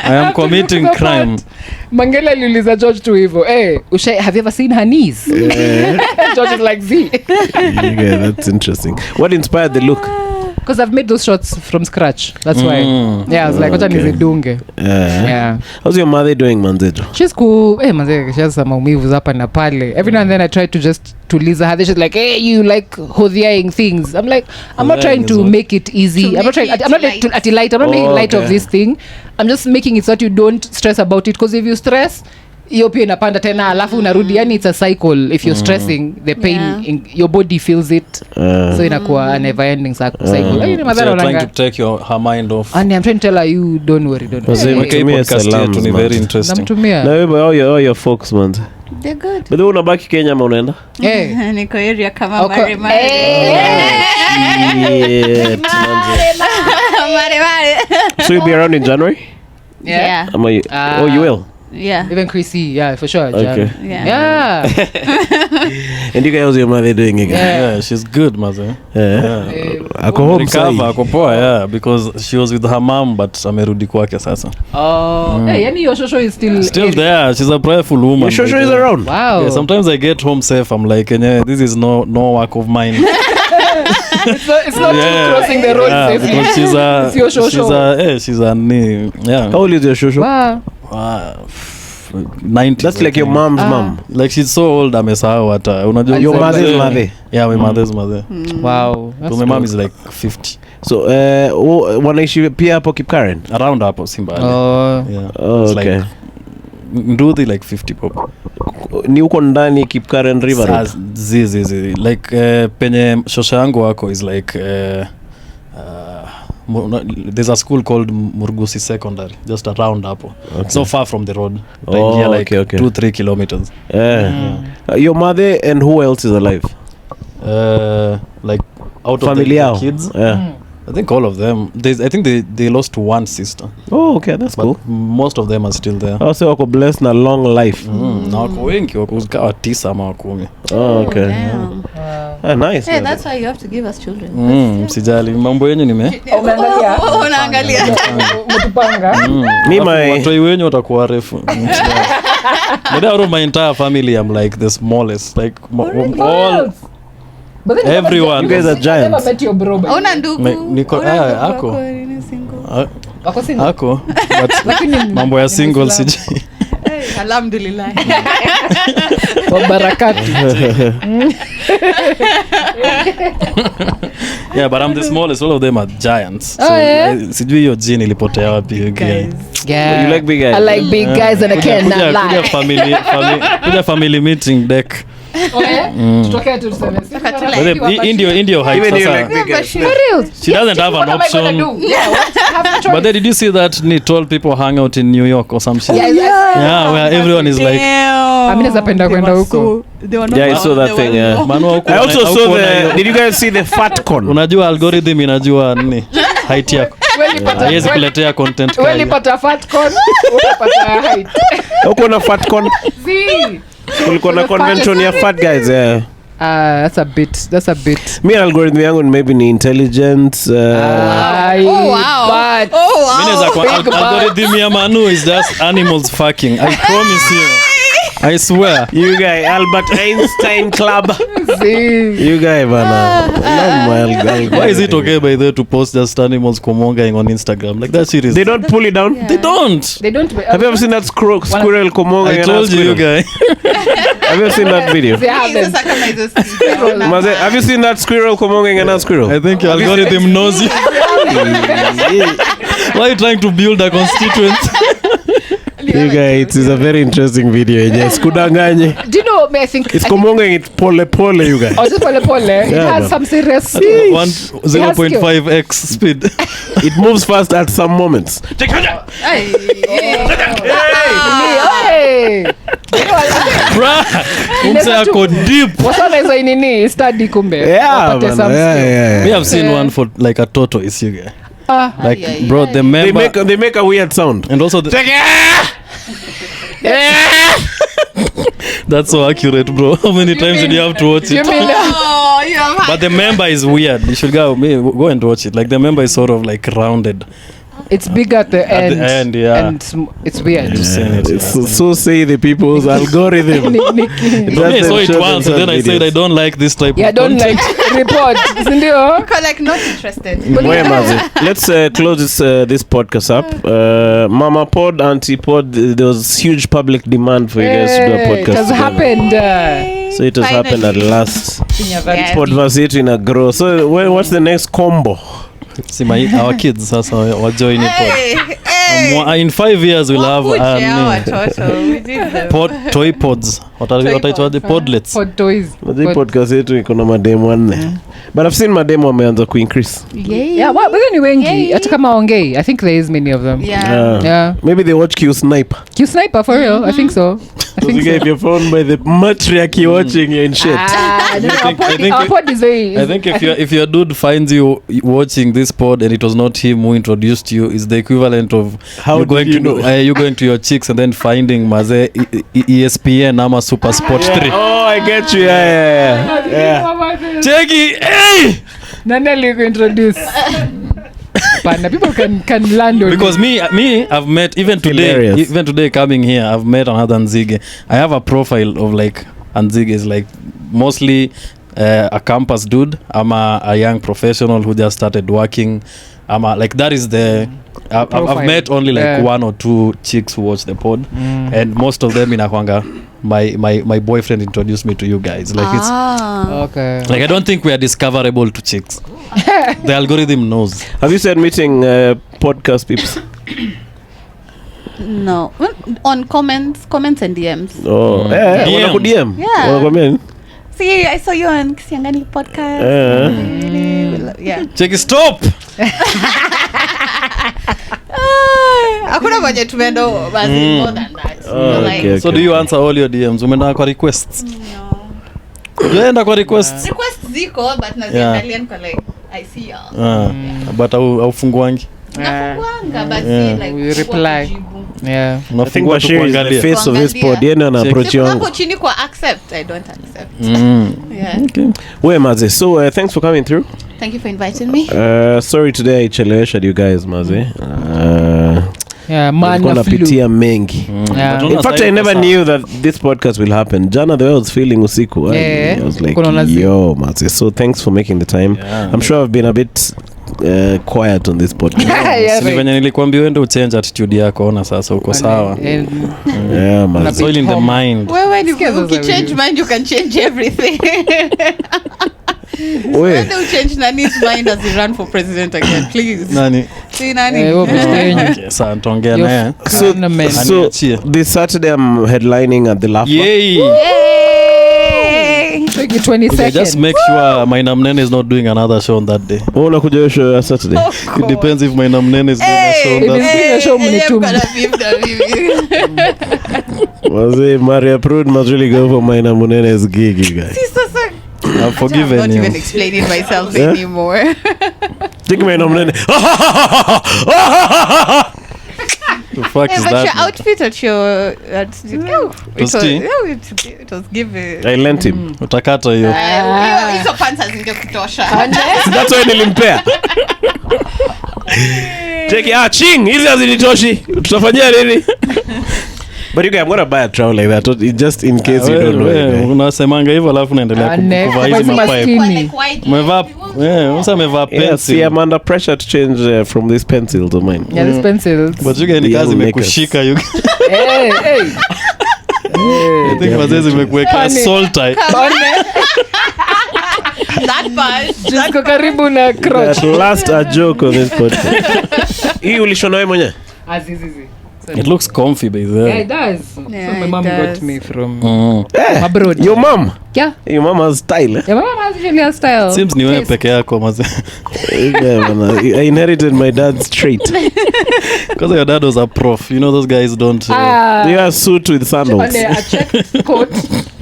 I am committing crime. Mangeli aliuliza George tu hivyo. Have you ever seen her knees? George is like, Z. Okay, that's interesting. What inspired the look? Because I've made those shots from scratch. That's why. Yeah, I was like, wacha nizidunge. Yeah. How's your mother doing, Manzejo? She's cool. Manzejo, she has some maumivu hapa na pale. Every now and then I try to just tuliza her. She's like, hey, you like hodhiaing things. I'm like, I'm not trying to make it easy. I'm not making light of this thing. I'm just making it so that you don't stress about it. Because if you stress, hiyo pia inapanda tena alafu unarudi, yani it's a cycle. If you're stressing, the pain in your body feels it, so inakuwa a never ending cycle. So you're trying to take her mind off, and I'm trying to tell her, you don't worry. Ni very interesting. Namtumia na wewe all your folks man, they're good. But unabaki Kenya ama unaenda? Niko area kama Mare. So you'll be around in January? Yeah. You will? Yeah. Even Chrissy, yeah, for sure. Okay. Yeah. And you guys, how's your mother doing again? Yeah, she's good, mother. Ako home recover, ako poa, because she was with her mom, but amerudi kwake sasa. Yani your shosho is still there. She's a prayerful woman. Your shosho is around? Wow. Yeah, sometimes I get home safe. I'm like, this is no work of mine. It's not you crossing the road safely. because It's your shosho. she's a yeah. How old is your shosho? Wow. 90s. That's like your mom's mom. Like she's so old amesahau hata unajua Your mother's mother. yeah my mother's mother Wow. so my mom is like 50 So wanaishi pia hapo Kipkaren? around hapo Simbali Oh. yeah Oh, it's okay. like Nduthi like 50 pop Ni huko ndani Kipkaren River Road. zizi like penye shosha yangu wako is like there's a school called Murgusi Secondary just around hapo so far from the road like here like 2-3 kilometers Your mother and who else is alive? like out Family of the kids I think all of them I think they lost one sister Oh, okay, that's but cool. most of them are still there Also wako blessed na long life. na wako wengi wako kama 9 ama 10 Oh, okay. Damn. Nice. Hey, that's why you have to give us children. sijali mambo yenyu Umeangalia? Unaangalia. Umetupanga? watoi wenyu watakuwa refu but out of my entire family I'm like the smallest like all But then everyone. You guys are giants. I never met your bro. Una ndugu. Niko ako Wako single? ako but Lakini mambo ya single siji Alhamdulillah. Wabarakatu. yeah but I'm the smallest all of them are giants Oh, yeah? sijui hiyo gene ilipotea wapi guys Yeah. You like big guys? I like big guys and I cannot lie. kuja family meeting deck Tutokea tu tuseme. Indio height Even you sasa like big guys? For real? she doesn't have an What am I gonna option do? Yeah, what? Have a choice. but then did you see that ni tall people hang out in New York or some shit Yeah. where everyone is like Mimi napenda kwenda huko. Yeah, I saw that thing. Yeah. Manu I also saw Did you guys see the fat con? unajua algorithm inajua nini height yako haiwezi kuletea content Wewe kali nipata fat con, utapata height. Uko na fat con? See? Kulikuwa na convention ya fat guys. Yeah. That's a bit. Me algorithm yangu maybe ni intelligence. Oh wow. But Oh wow. Mimi naweza kwa algorithm ya Manu is just animals fucking I promise you I swear You guy Albert Einstein Club. see. You guy bana. why is it okay by the way to post just animals komonging on Instagram like that shit is They don't pull it down. they don't They don't. Have you ever seen that squirrel komonga? I told you guy Have you ever seen that video? They haven't. Sasa kama hizo sisi. Maze, have you seen that squirrel komonga and a squirrel? I think your algorithm knows you why are you trying to build a constituency You guy, it is a very interesting video. Yes, kudanganye. Do you know? I think It's komonga it pole pole, you guys. Oh, just pole. It Yeah, has man. some serious. 0.5x speed It moves fast at some moments. Ay. Hey. bruh umse ako deep Wasana hizo nini? Study kumbe. Yeah, Wapate man. some skill. we have seen one for like a tortoise you guy like yeah, bro the member They make a weird sound. and also the, that's so accurate bro how many times did you have to watch You it mean Oh, you have but the member is weird you should go and watch it like the member is sort of like rounded it's big at the end. the end, yeah. And it's weird. just saying it So say the people's algorithm. Nikki. I saw it Show once and then I said I videos. don't like this type Yeah, of don't content. like report. Sindio? like not interested. Where Mazi? Let's close this podcast up. Mama Pod, Auntie Pod, there was huge public demand for you guys to do a podcast It has together. happened. So it has happened at last. Yes. Podverse yetu ina grow. So what's the next combo? See our kids sasa wajoin it Hey, hey. in 5 years we'll have Wakuje hawa watoto. We did them. toy pods wataitwaje podlets For toys. Hii podcast yetu iko na mademu wanne. But I've seen mademu wameanza kuincrease. Yeah, well, ni wengi. Hata kama ongei. I think there is many of them. Yeah. Maybe they watch Q Sniper. Q Sniper for real? I think so. If you're found by the matriarchy watching you in shit. Our pod is very... I think if your dude finds you watching this pod and it was not him who introduced you, it's the equivalent of How you did going you to know? you going to your chicks and then finding Maze ESPN ama Super Sport 3. Oh, I get you. Yeah. Cheki, hey! Nani alikuintroduce? Pana, people can land on Because me I've met even today coming here I've met another Nzige. I have a profile of like Nzige is like mostly a campus dude ama a young professional who just started working ama like that is the I've met only like one or two chicks who watch the pod and most of them inakwanga my boyfriend introduced me to you guys like it's Okay. like I don't think we are discoverable to chicks. The algorithm knows. Have you started meeting podcast peeps? No. On comments and DMs. Oh, yeah. DM. Wanaku DM. Yeah. Wanakwambia? See, I saw you on Kisiangani podcast. Yeah. Check it, stop. Hakuna mwenye tumeenda more than that. Okay. So do you answer all your DMs? Umeenda kwa requests? No. Umeenda kwa requests? Request ziko but naziangalia niko like I see y'all. But aufunguangi. Nafunguanga but like we reply. Yeah. I think Bashir is the face of this pod. Yeye ana approach yangu. Hapo chini kwa accept. I don't accept. Yeah. Okay. Where Maze? So thanks for coming through. Thank you for inviting me. Sorry today I chelewesha you guys Maze. Yeah, man napitia mengi. Yeah. In fact I never knew that this podcast will happen. Jana the way I was feeling usiku. I was like yo Maze. So thanks for making the time. I'm sure I've been a bit quiet on this podcast. Venye nilikwambia uende uchange attitude yako ona sasa uko sawa. Yeah man. Soil in the mind. When you change mind you can change everything. When you change Nani's mind as he run for president again, please. Nani? See Nani. Okay, sasa nitaongea naye. So this Saturday I'm headlining at the Laugh. Yay! Take it 20 Okay, seconds. just make sure Maina Mnene is not doing another show on that day. Unakuja hiyo show ya Saturday? It depends if Maina Mnene is doing a show on that day. Show mnitum. Maze Maria Prude must really go for Maina Munene's gig, you guys. I've forgiven I'm not you. even explaining myself anymore. Take Maina Munene. The fuck is But that? your outfit at your it was given. I lent him. Utakata hiyo. Hizo pants hazingekutosha. That's why nilimpea. Check ching, hizi hazinitoshi. Tutafanyia nini? But you guys, I'm gonna buy a trowel like that just in case you don't know. Unasemanga hivyo alafu naendelea kuvaa hizi mapipe. Umevaa unsa umevaa pencil. Yeah, I'm under pressure to change from this pencil to mine. Yeah, this pencils. But you guys ni kazi imekushika you. Hey. I think wazazi imekuweka soul tie. That part. Just karibu na crotch. At last a joke on this podcast. Hii ulishona wewe mwenyewe? Azizi. It looks comfy by the way. Yeah, it does. Yeah, so my mom got me from abroad. Your mom? Yeah. Your mom has style. Yeah, my mom has usually a style. Seems ni wewe peke yako maze. Yeah, man, I inherited my dad's trait. Because your dad was a prof. You know those guys don't They are suit with sandals. A checked coat,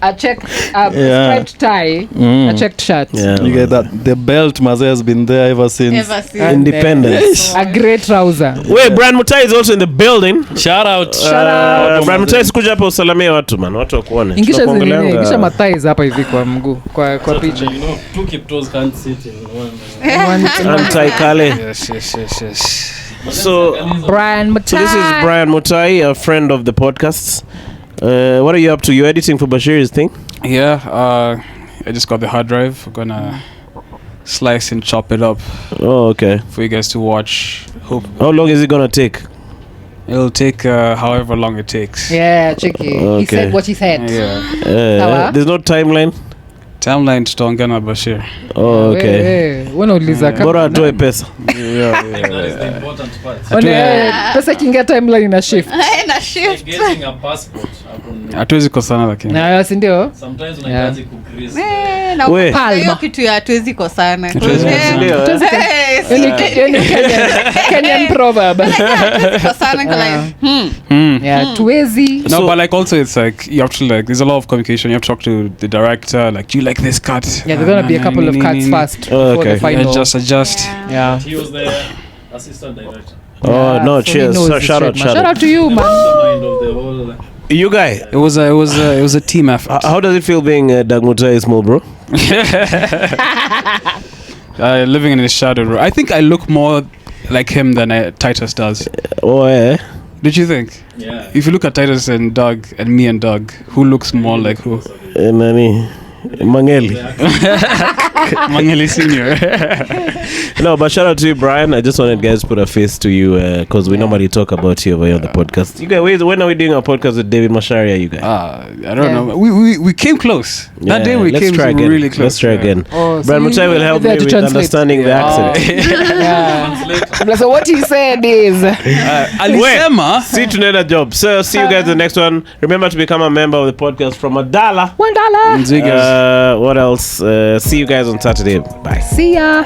a checked striped tie, a checked shirt. Yeah, you get that the belt maze has been there ever since. Independence. A grey trouser. Wait, Brian Mutai is also in the building. Shout out. Brian Mutai sikuja hapa usalamia watu man, watu wakuone. Ingisha mathais hapa hivi kwa mguu, kwa picha. You know, two Kiptos can't sit in one. Anti-Kale. Yes. So Brian Mutai. So this is Brian Mutai, a friend of the podcasts. What are you up to? You editing for Bashir's thing? Yeah, I just got the hard drive. We're gonna slice and chop it up. Oh, okay. For you guys to watch. Hope How long is it gonna take? it'll take however long it takes. Yeah, cheeky. Okay. He said what he said. Yeah. There's no timeline. Timeline tutaongea na Bashir. Oh, okay. Wanauliza Bora atoe pesa. Yeah. That is the important part. Pesa kinga timeline na shift. Na shift. Getting a passport. Hatuwezi kosana lakini. Na si ndio? Sometimes unahitaji kukriz. We. Hiyo kitu ya hatuwezi kosana. Kenyan proverb. Kosana kwa Yeah, tuwezi. No, but like also it's like you have to like there's a lot of communication. You have to talk to the director. Like, do you like this cut? Yeah, there's gonna be a couple of cuts first. Oh, for the okay. final. Adjust. Yeah. He was the assistant director. Oh no! So he Cheers! knows So his shout shit, out! man. Shout Shout out! out to you, man. Mind of the whole. You guy. It was a team effort. How does it feel being Doug Mutai's small bro? Living in his shadow. I think I look more like him than Titus does. Oh yeah. Did you think? Yeah. If you look at Titus and Doug and me and Doug, who looks more like who? Nani? Mangeli. Mangeli Senior. No, but shout out to you, Brian. I just wanted guys to put a face to you because we normally talk about you over here on the podcast. You guys, when are we doing our podcast with David Masharia, you guys? I don't know. We came close. That day we came really close. Let's try again. Oh, Brian Mutai will help me with translate. understanding the accent. Yeah. So what he said is Alisema See tunaenda job. So see you guys in the next one. Remember to become a member of the podcast from $1. $1. What else? See you guys on Saturday. Bye. See ya.